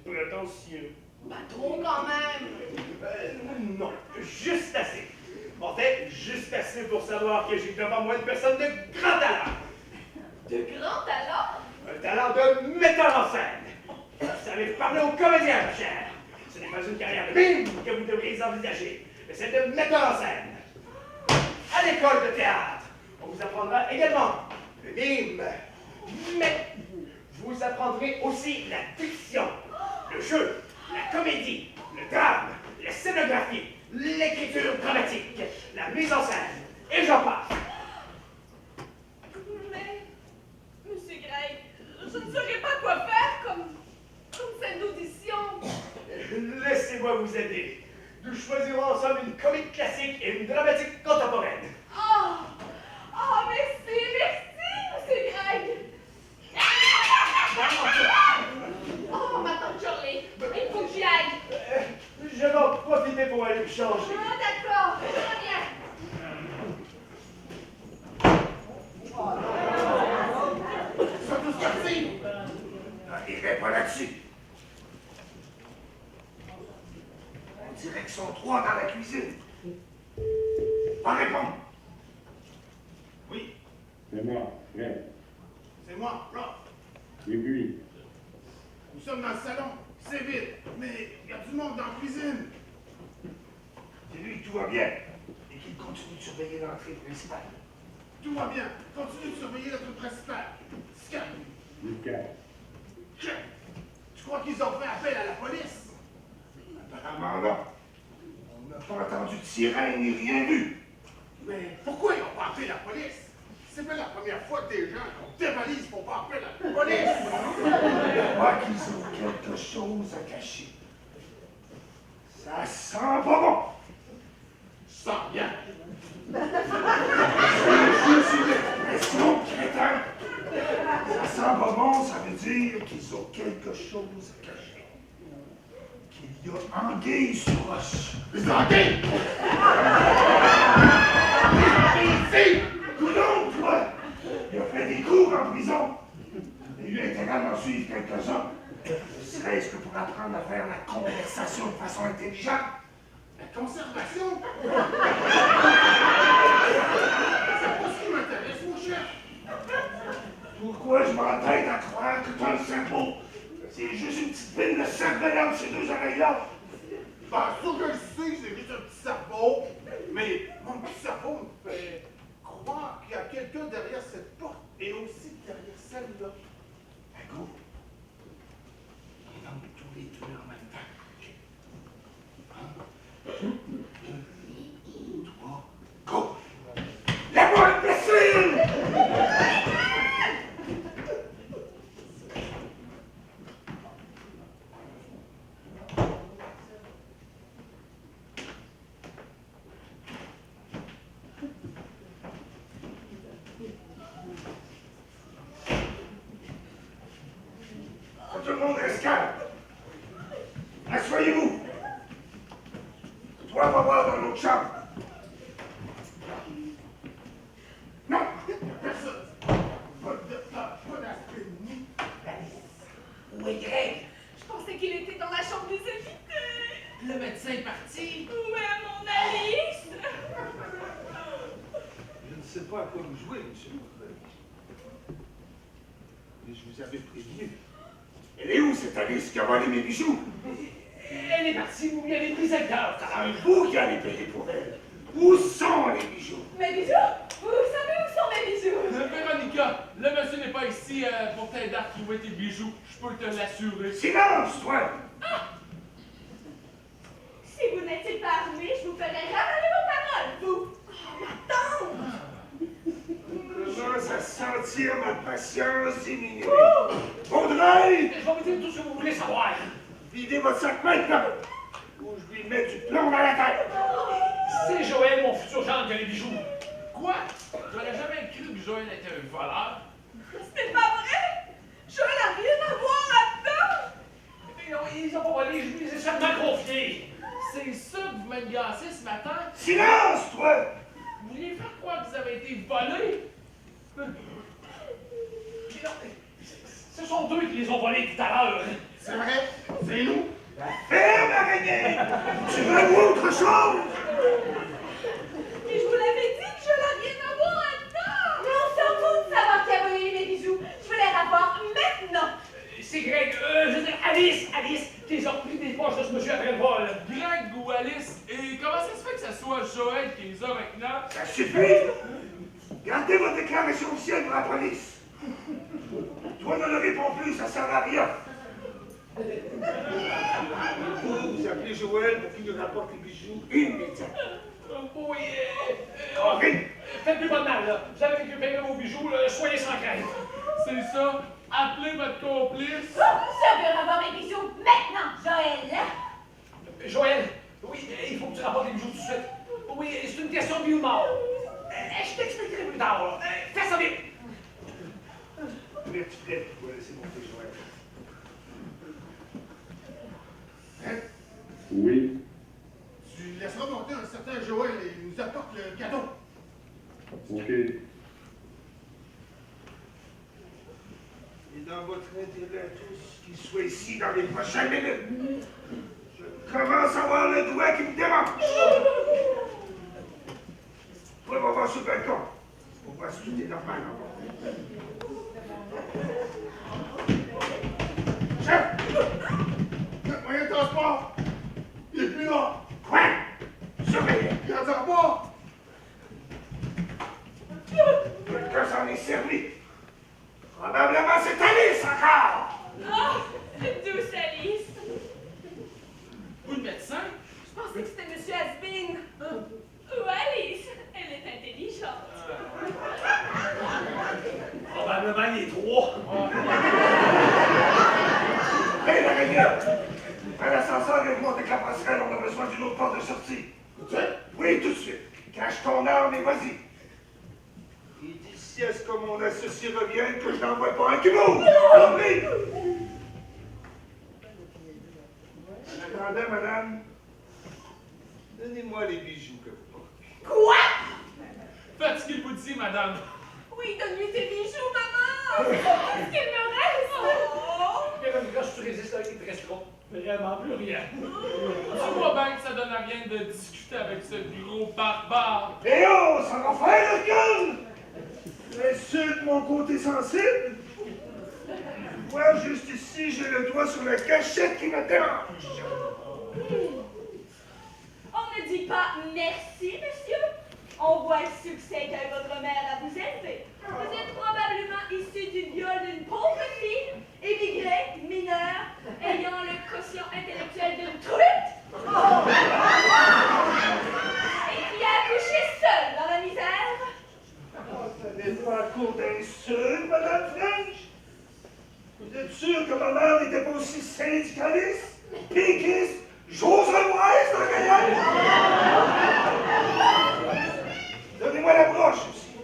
prétentieux. Pas trop quand même. Non, juste assez. En fait, juste assez pour savoir que j'ai devant moi une personne de grand talent. De grand talent. Un talent de metteur en scène. Vous savez parler aux comédiens, ma chère. Ce n'est pas une carrière de mime que vous devriez envisager, mais celle de metteur en scène. À l'école de théâtre, on vous apprendra également le mime. Mais vous apprendrez aussi la diction, le jeu, la comédie, le drame, la scénographie, l'écriture dramatique, la mise en scène, et j'en passe. Mais, monsieur Gray, je ne saurais pas quoi faire comme scène d'audition. Laissez-moi vous aider. Nous choisirons ensemble une comédie classique dramatique et une dramatique contemporaine. Oh! Oh, merci, monsieur Greg! Oh, ma tante Shirley, il faut que j'y aille. Je vais en profiter pour aller me changer. Ah, d'accord, très bien. Ils sont tous partis. Il n'est pas là-dessus. On dirait qu'ils sont trois dans la cuisine. Pas répondre. Oui, C'est moi, Fred. c'est moi, Rob. Et puis, Nous sommes dans le salon. C'est vide, mais il y a du monde dans la cuisine. Dis-lui que tout va bien et qu'il continue de surveiller l'entrée principale. Tout va bien. Continue de surveiller notre principal. Scan. jusqu'à... Tu crois qu'ils ont fait appel à la police? Apparemment non. On n'a pas entendu de sirène ni rien vu. Mais pourquoi ils n'ont pas appelé la police? C'est pas la première fois que des gens qu'on dévalise pour pas appeler la police. Je crois qu'ils ont quelque chose à cacher. Ça sent pas bon. Je sens bien. C'est juste une expression, crétin. Ça sent pas bon, ça veut dire qu'ils ont quelque chose à cacher. Qu'il y a anguille sous roche. Les anguilles! Ici! Coudon, toi! Il a fait des cours en prison. Il a intérêt d'en suivre quelques-uns. Ne serait-ce que pour apprendre à faire la conversation de façon intelligente. La conservation? C'est pas ce qui m'intéresse, mon chef. Pourquoi je m'entête à croire que ton cerveau, c'est juste une petite pile de cervelas entre ces deux oreilles-là? Bah, sûr que je sais, c'est juste un petit cerveau. Mais mon petit cerveau me fait croire qu'il y a quelqu'un derrière cette porte et aussi derrière celle-là. Go. Et donc, tous les deux en même temps. Un, deux, trois, go! La bonne imbécile! Tout le monde reste calme. Asseyez-vous. Toi, va voir dans l'autre chambre. Non, Personne. Pas d'aspect de nous. où est Greg? Je pensais qu'il était dans la chambre des invités. Le médecin est parti. Où est mon Alice? Je ne sais pas à quoi vous jouez, monsieur Bourdin. Mais je vous avais prévenu. Elle est où, cette Alice qui a volé mes bijoux? Elle est partie, vous lui avez pris le cœur. C'est vous qui allez payer pour elle. Où sont les bijoux? Mes bijoux? Vous savez où sont mes bijoux? Véronica, le monsieur n'est pas ici pour t'aider à retrouver tes bijoux. Je peux te l'assurer. Silence, toi! Si vous n'étiez pas armé, je vous ferais ravaler vos paroles, vous! Oh, ma tante! Commence à sentir ma patience diminuer. Baudreuil! Je vais vous dire tout ce que vous voulez savoir. Videz votre sac maintenant! Ou je lui mets du plomb dans la tête! C'est Joël, mon futur gendre, qui a les bijoux. Quoi? J'aurais jamais cru que Joël était un voleur. C'est pas vrai! Je n'ai rien à voir là-dedans! Mais non, ils ont pas volé, je les ai seulement confiés. C'est ça que vous m'avez gassé ce matin? Silence, toi! Vous vouliez faire croire que vous avez été volé? Mais non, ce sont eux qui les ont volés tout à l'heure. C'est vrai, c'est nous. Ferme, araignée! Tu veux autre chose? Mais je vous l'avais dit que je n'ai rien à voir là-dedans! Mais on s'en fout de savoir qui a volé mes bijoux! Je veux les avoir maintenant! C'est Greg, je veux dire Alice, qui les ont pris des poches de ce monsieur après le vol. Greg ou Alice? Et comment ça se fait que ça soit Joël qui les a maintenant? Ça suffit! Gardez votre déclaration officielle pour la police! Toi, ne le réponds plus, ça sert à rien! Vous appelez Joël pour qu'il nous rapporte les bijoux immédiatement. Oui, Ok. faites plus pas de mal, là. Vous avez récupéré vos bijoux, là, soyez sans crainte. C'est ça. Appelez votre complice. Je veux avoir mes bijoux maintenant, Joël! Joël, oui, il faut que tu rapportes les bijoux tout de suite. Oui, question de vie ou mort. Je t'expliquerai plus tard. Fais ça vite. Mais tu plais, tu vas laisser monter Joël. Hein? Oui. Tu laisseras monter un certain Joël et il nous apporte le cadeau. OK. Et dans votre intérêt à tous, qu'il soit ici dans les prochaines minutes. Je commence à avoir le doigt qui me dérange. Toi, on va voir sur le balcon. On voit si tout est normal encore. Chef! Le moyen de transport! Il est plus là! Quoi? Surveillez! Gardez-en pas! Quelqu'un s'en est servi. Probablement c'est Alice encore! Oh, douce Alice. Vous le médecin? Je pensais que c'était Monsieur Asbin. Ou Alice, elle est intelligente. Probablement les trois. Hé, l'araignée! Prends l'ascenseur et monte avec la passerelle, on a besoin d'une autre porte de sortie. Tout de suite? Oui, tout de suite. Cache ton arme et vas-y. Et d'ici à ce que mon associé revienne, que je n'en vois pas un qui bouge! Allez! Attendez, madame. Donnez-moi les bijoux que vous portez. Quoi? Faites ce qu'il vous dit, madame. Oui, donne-lui tes bijoux, maman! Qu'est-ce qu'il me reste? Oh! Véronica, si tu résistes, il te restera vraiment plus rien. Tu vois bien que ça donne à rien de discuter avec ce gros barbare. Eh oh, ça va faire le calme! Insulte mon côté sensible? Moi, juste ici, j'ai le doigt sur la cachette qui me dérange. On ne dit pas merci, monsieur. On voit le succès qu'a eu votre mère à vous élever. Vous êtes probablement issu du viol d'une pauvre fille, émigrée, mineure, ayant le quotient intellectuel d'une truite. Et qui a accouché seule dans la misère. Oh, ça n'est pas à cause d'insultes, Madame French? Vous êtes sûr que ma mère n'était pas aussi syndicaliste, piquiste, Joseph-Wise dans la gaillard? Donnez-moi la broche aussi.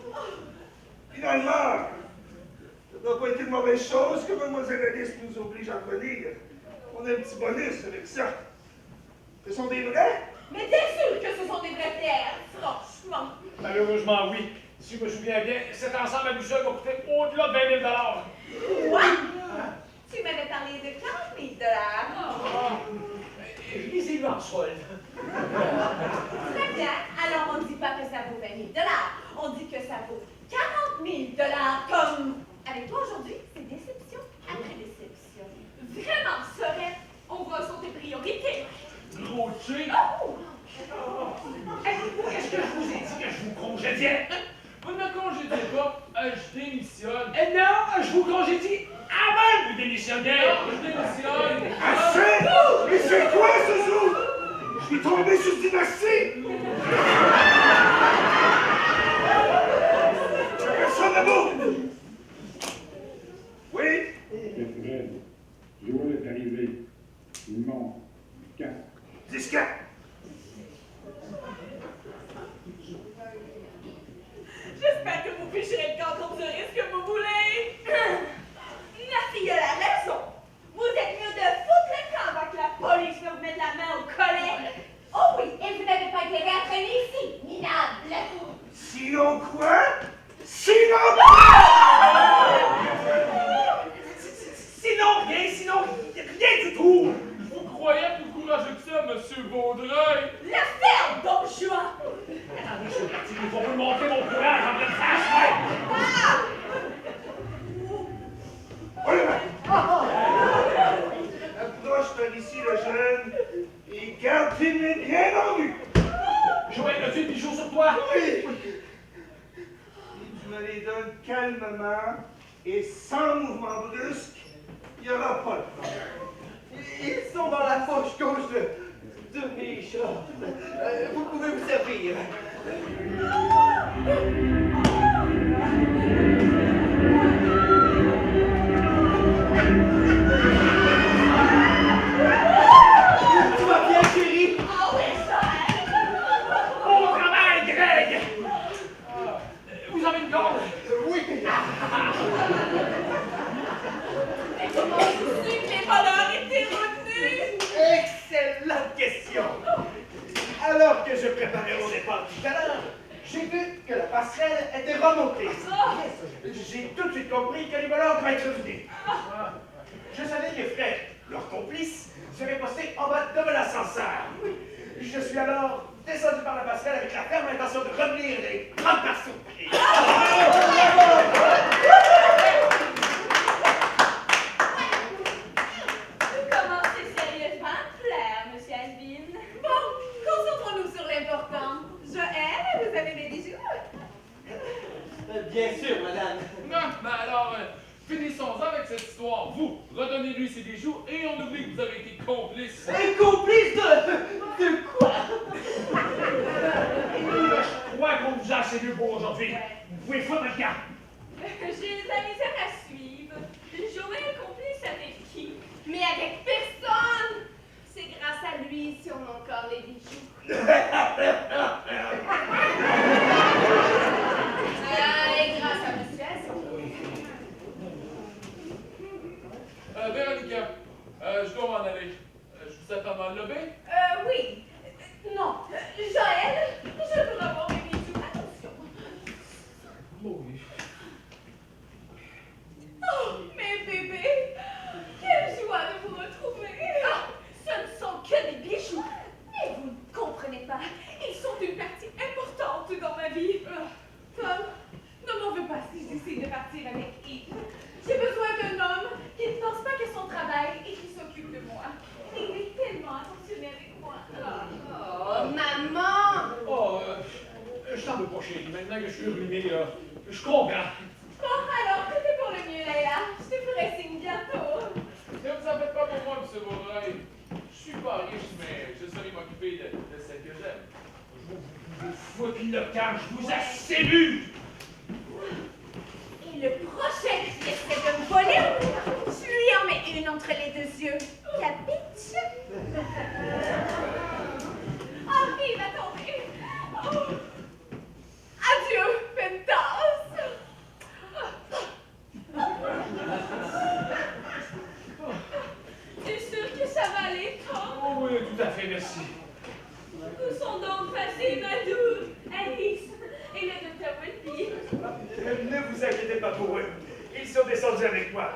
Finalement, ça n'a pas été une mauvaise chose que Mademoiselle Alice nous oblige à revenir. On a un petit bonus avec ça. Ce sont des vrais? Mais t'es sûr que ce sont des vraies pierres, franchement? Malheureusement, oui. Si je me souviens bien, cet ensemble à lui seul va coûter au-delà de 20 000 Quoi? Tu m'avais parlé de 40 000 Je les ai vus en solde. Très bien. Alors, on ne dit pas que ça vaut 20 000 On dit que ça vaut 40 000 comme... Avec toi aujourd'hui, c'est déception après déception. Vraiment, Sorette, on voit sont tes priorités. Gros G. Oh! Est-ce que je vous ai dit que je vous congédiais? Vous ne me congédiez pas, je démissionne. Non, je vous congédie avant de vous démissionner. Non, je démissionne. Assez! Mais c'est quoi ce jour? Je suis tombé sur Dynastie! Personne debout! Oui? C'est Fred. Joël est arrivé. Il monte. Casque. Disquette! J'espère que vous pêcherez le camp contre ce risque que vous voulez. Ma fille a la raison. Vous êtes mieux de foutre le camp avant que la police ne vous mette la main au collet. Oh oui, et vous n'avez pas été réentraîné ici, minable. Sinon quoi? Sinon quoi? Sinon rien du tout. Vous croyez plus courageux que ça, monsieur Vaudreuil? La ferme, Don Juan. Attendez, je suis parti, il faut me montrer mon courage en pleine face. On le met! Approche par ici le jeune et garde tes mains bien en vue! Joël, as-tu des bijoux sur toi? Oui! Si tu me les donnes calmement et sans mouvement brusque, il n'y aura pas de problème. Ils sont dans la poche gauche de mes shorts. Vous pouvez vous servir. Tu vas bien, chérie? Ah oui, ça. Au travail, Greg! que la passerelle était remontée. J'ai tout de suite compris que les voleurs devaient être revenus. Je savais que Fred, leur complice, serait posté en bas de l'ascenseur. Je suis alors descendu par la passerelle avec la ferme intention de revenir les prendre par surprise. Vous commencez sérieusement à me plaire, monsieur Alvin. Bon, concentrons-nous sur l'important. Joël, vous avez des bijoux? Bien sûr, madame. Non, mais alors, finissons avec cette histoire. Vous, redonnez-lui ses bijoux et on oublie que vous avez été complice. Un complice de quoi? Je crois qu'on vous a assez vu pour aujourd'hui. Vous pouvez foutre le camp. J'ai de la misère à suivre. Joël complice avec qui? Mais avec personne! C'est grâce à lui si on a encore les bijoux. Et grâce à monsieur Assis. Véronica, je dois m'en aller. Je vous attends dans le lobby. Oui. Non. Joël, je veux avoir mes bijoux. Attention. Oui. Oh, mes bébés! Quelle joie de vous retrouver! Ah, ce ne sont que des bijoux! Mais vous ne comprenez pas, ils sont une partie importante dans ma vie. Tom, ne m'en veux pas si je décide de partir avec Yves. J'ai besoin d'un homme qui ne pense pas qu'à son travail et qui s'occupe de moi. Il est tellement attentionné avec moi. Oh, maman! Oh, je t'en veux pas, chérie. Maintenant que je suis ruiné, je comprends. Bon, alors, c'était pour le mieux, Leila. Je te ferai signe bientôt. Ne vous en faites pas pour moi, monsieur Vaudreuil. Je suis pas riche, mais je saurai m'occuper de celle que j'aime. Vous foutez le camp, je vous assez vu! Et le prochain qui essaie de me voler, je lui en mets une entre les deux yeux. Capiche? Oh, Yves, attendez. Oh. Adieu, Pentas. T'es sûr que ça va aller, Tom? Oh oui, tout à fait, merci. Où sont donc passés Madou, Alice et le docteur Welby? Ne vous inquiétez pas pour eux. Ils sont descendus avec moi.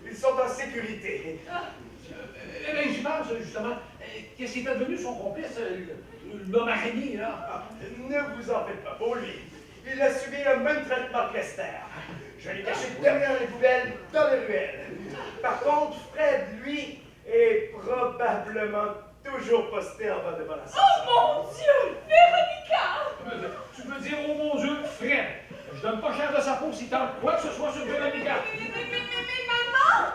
Ils sont en sécurité. Eh bien, j'y pense, justement. Qu'est-ce qui est devenu son complice, l'homme araignée, là? Ne vous en faites pas pour lui. Il a subi le même traitement que Lester. Je l'ai caché derrière les poubelles, dans les ruelles. Par contre, Fred, lui, est probablement toujours posté en bas devant la salle. Oh mon Dieu, Véronica! Tu veux dire, oh mon Dieu, Fred, je donne pas cher de sa peau si tente quoi que ce soit sur Véronica. Mais maman!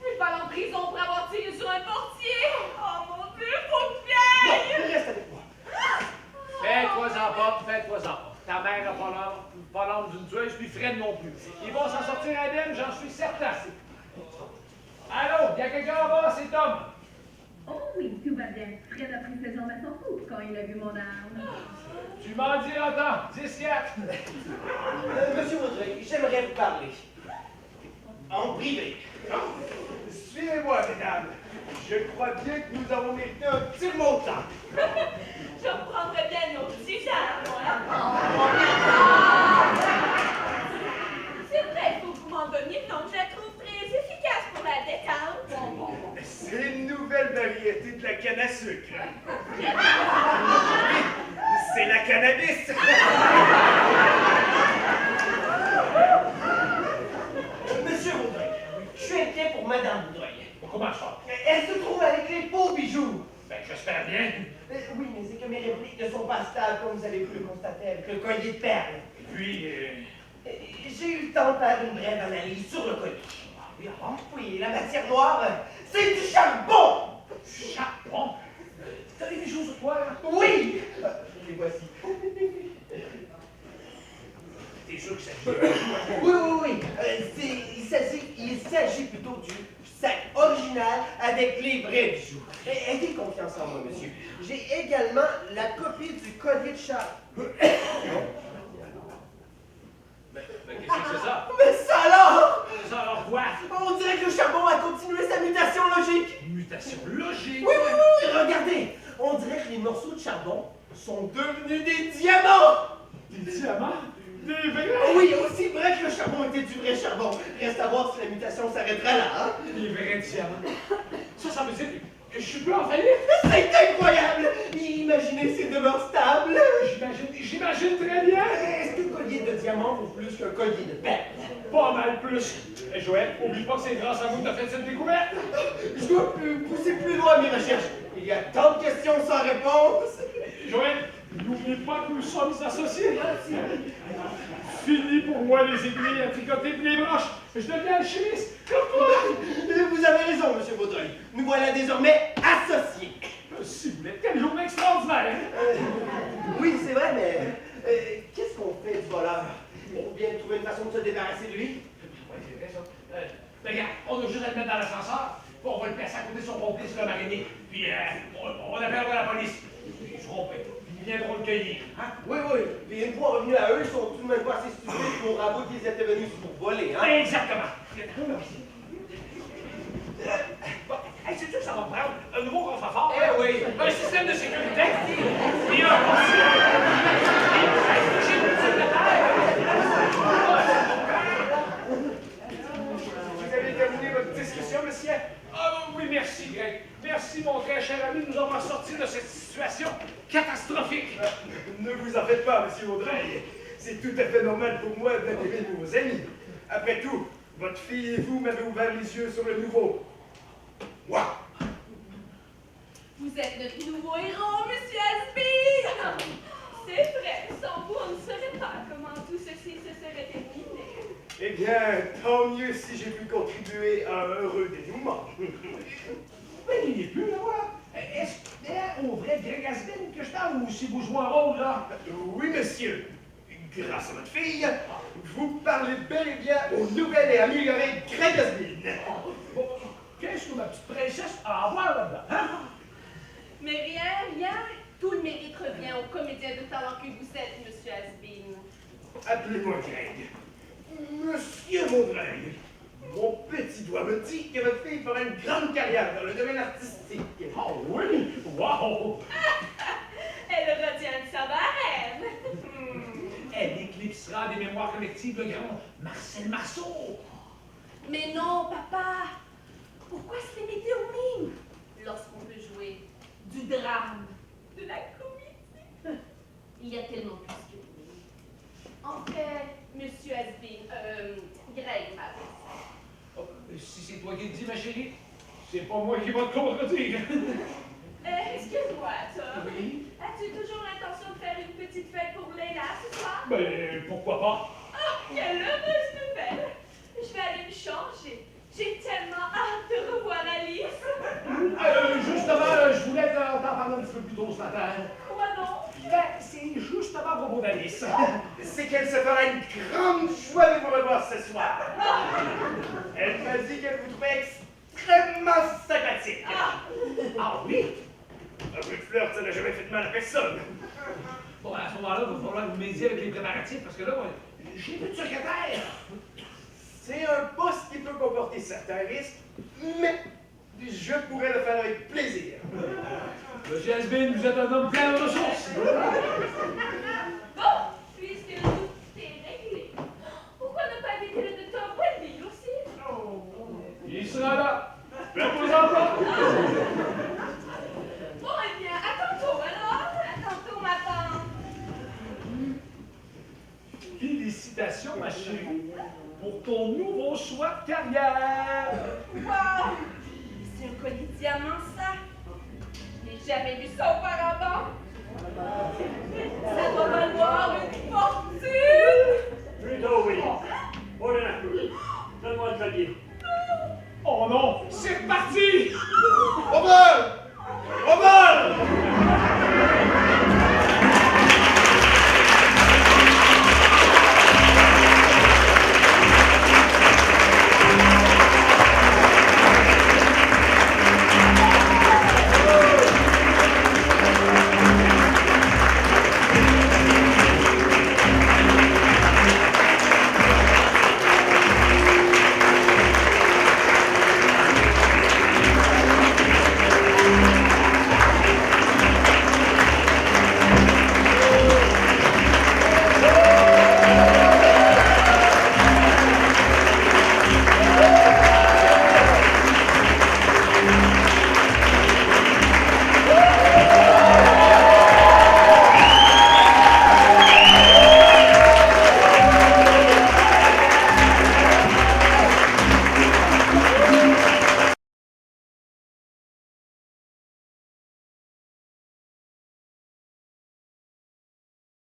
Elle va aller en prison pour avoir tiré sur un portier. Oh mon Dieu, faut que j'aille! Non, reste avec moi. Fais-toi-en pas, fais-toi-en pas. Ta mère n'a pas l'âme d'une tueuse, puis Fred non plus. Ils vont s'en sortir indemnes, j'en suis certain. Allô, il y a quelqu'un en bas, c'est Tom. Oh oui, tout va bien. Fred a pris ses jambes à son cou quand il a vu mon arme. Tu m'en diras tant, 10-4. Monsieur Vaudreuil, j'aimerais vous parler. En privé. Suivez-moi, mesdames. Je crois bien que nous avons mérité un petit montant. Je reprendrai bien nos petits jars, moi. C'est vrai, il faut que vous m'en donniez, donc je la trouve très efficace pour la détente. C'est une nouvelle variété de la canne à sucre. C'est la cannabis. Monsieur Vaudreuil, je suis inquiet pour Madame Vaudreuil. Comment ça? Elle se trouve avec les faux bijoux. Ben, j'espère bien. Oui, mais c'est que mes répliques ne sont pas stables, comme vous avez pu le constater avec le collier de perles. Puis, J'ai eu le temps de faire une brève analyse sur le collier. Ah oui, avant? Oui, la matière noire, c'est du charbon! Charbon? T'as des bijoux sur toi, là? Oui! Les voici. T'es sûr que c'est Oui. Il s'agit plutôt du sac original avec les vrais bijoux. Ayez confiance en moi, monsieur. J'ai également la copie du collier de Charles. Mais qu'est-ce que c'est ça? Mais ça alors! Ça alors quoi? On dirait que le charbon a continué sa mutation logique. Mutation logique? Oui. Regardez, on dirait que les morceaux de charbon sont devenus des diamants. Des diamants? Reste à voir si la mutation s'arrêtera là, hein? Les vrais diamants. Ça veut dire que je suis plus en faillite? C'est incroyable! Imaginez ces demeures stables! J'imagine très bien! Est-ce qu'un collier de diamants vaut plus qu'un collier de perles? Pas mal plus. Et Joël, oublie pas que c'est grâce à vous que t'as fait cette découverte. Je dois pousser plus loin mes recherches. Il y a tant de questions sans réponse. Joël, n'oubliez pas que nous sommes associés. Fini pour moi les aiguilles à tricoter et les broches. Je deviens alchimiste, comme toi. Vous avez raison, monsieur Vaudreuil. Nous voilà désormais associés. Si vous voulez, quelle journée extraordinaire. Oui, c'est vrai, mais qu'est-ce qu'on fait du voleur? On vient de trouver une façon de se débarrasser de lui. Oui, c'est vrai ça. Regarde, on a juste à le mettre dans l'ascenseur, puis on va le placer à côté de son complice, le marinier. Puis on appellera la police. Ils seront prêts. Ils viendront le cueillir. Hein? Oui. Et une fois revenus à eux, ils sont tout de même pas assez stupides pour avouer qu'ils étaient venus pour voler, hein? Exactement. Bon, hey, sais-tu que ça va me prendre un nouveau coffre-fort? Eh oui. Un système de sécurité. Et un Vous avez terminé votre discussion, monsieur? Ah oui, merci, Greg. Merci, mon très cher ami, de nous avoir sortis de cette situation catastrophique. Ne vous en faites pas, monsieur Vaudreuil. C'est tout à fait normal pour moi d'intégrer vos amis. Après tout, votre fille et vous m'avez ouvert les yeux sur le nouveau. Moi. Vous êtes notre nouveau héros, monsieur Asby! C'est vrai, sans vous, on ne saurait pas comment tout ceci se serait terminé. Eh bien, tant mieux si j'ai pu contribuer à un heureux dénouement. Mais il n'est plus, là, voilà. Est-ce que c'est au vrai Greg Asbin que je parle ou si vous jouez un rôle, là? Oui, monsieur. Grâce à votre fille, vous parlez bel et bien au nouvel et amélioré Greg Asbin. Bon, qu'est-ce que ma petite princesse a à voir là-dedans, hein? Mais rien. Tout le mérite revient au comédien de talent que vous êtes, monsieur Asbin. Appelez-moi Greg. Monsieur Vaudreuil, mon petit doigt me dit que votre fille fera une grande carrière dans le domaine artistique. Oh oui! Wow! Elle retient de sa barème. Elle éclipsera des mémoires collectives le grand Marcel Marceau. Mais non, papa. Pourquoi se limiter au mime lorsqu'on peut jouer du drame, de la comédie? Il y a tellement plus que le mime. En fait, monsieur Asbin, Greg m'a Oh, si c'est toi qui le dis, ma chérie, c'est pas moi qui va te contredire. Excuse-moi, Tom. Oui? As-tu toujours l'intention de faire une petite fête pour Leila ce soir? Ben, pourquoi pas? Oh, quelle heureuse nouvelle! Je vais aller me changer. J'ai tellement hâte de revoir Alice. Justement, je voulais t'en parler un petit peu plus tôt ce matin. Quoi donc? Ben, c'est justement à propos d'Alice. C'est qu'elle se fera une grande joie de vous revoir ce soir. Elle m'a dit qu'elle vous trouvait extrêmement sympathique. Ah oui? Un peu de flirt, ça n'a jamais fait de mal à personne. Bon, à ce moment-là, il va falloir que vous m'aidiez avec les préparatifs, parce que là, j'ai plus de secrétaire. C'est un poste qui peut comporter certains risques, mais je pourrais le faire avec plaisir. Monsieur Asbin, vous êtes un homme plein de ressources. Bon, puisque le tout est réglé, pourquoi ne pas inviter le docteur Wendy aussi? Il sera là. Faites-vous-en pas. Bon, eh bien, à tantôt alors. À tantôt, ma tante. Félicitations, ma chérie, pour ton nouveau choix de carrière. Wow! C'est un collier de diamant, ça? J'ai jamais vu ça auparavant. Ça doit valoir une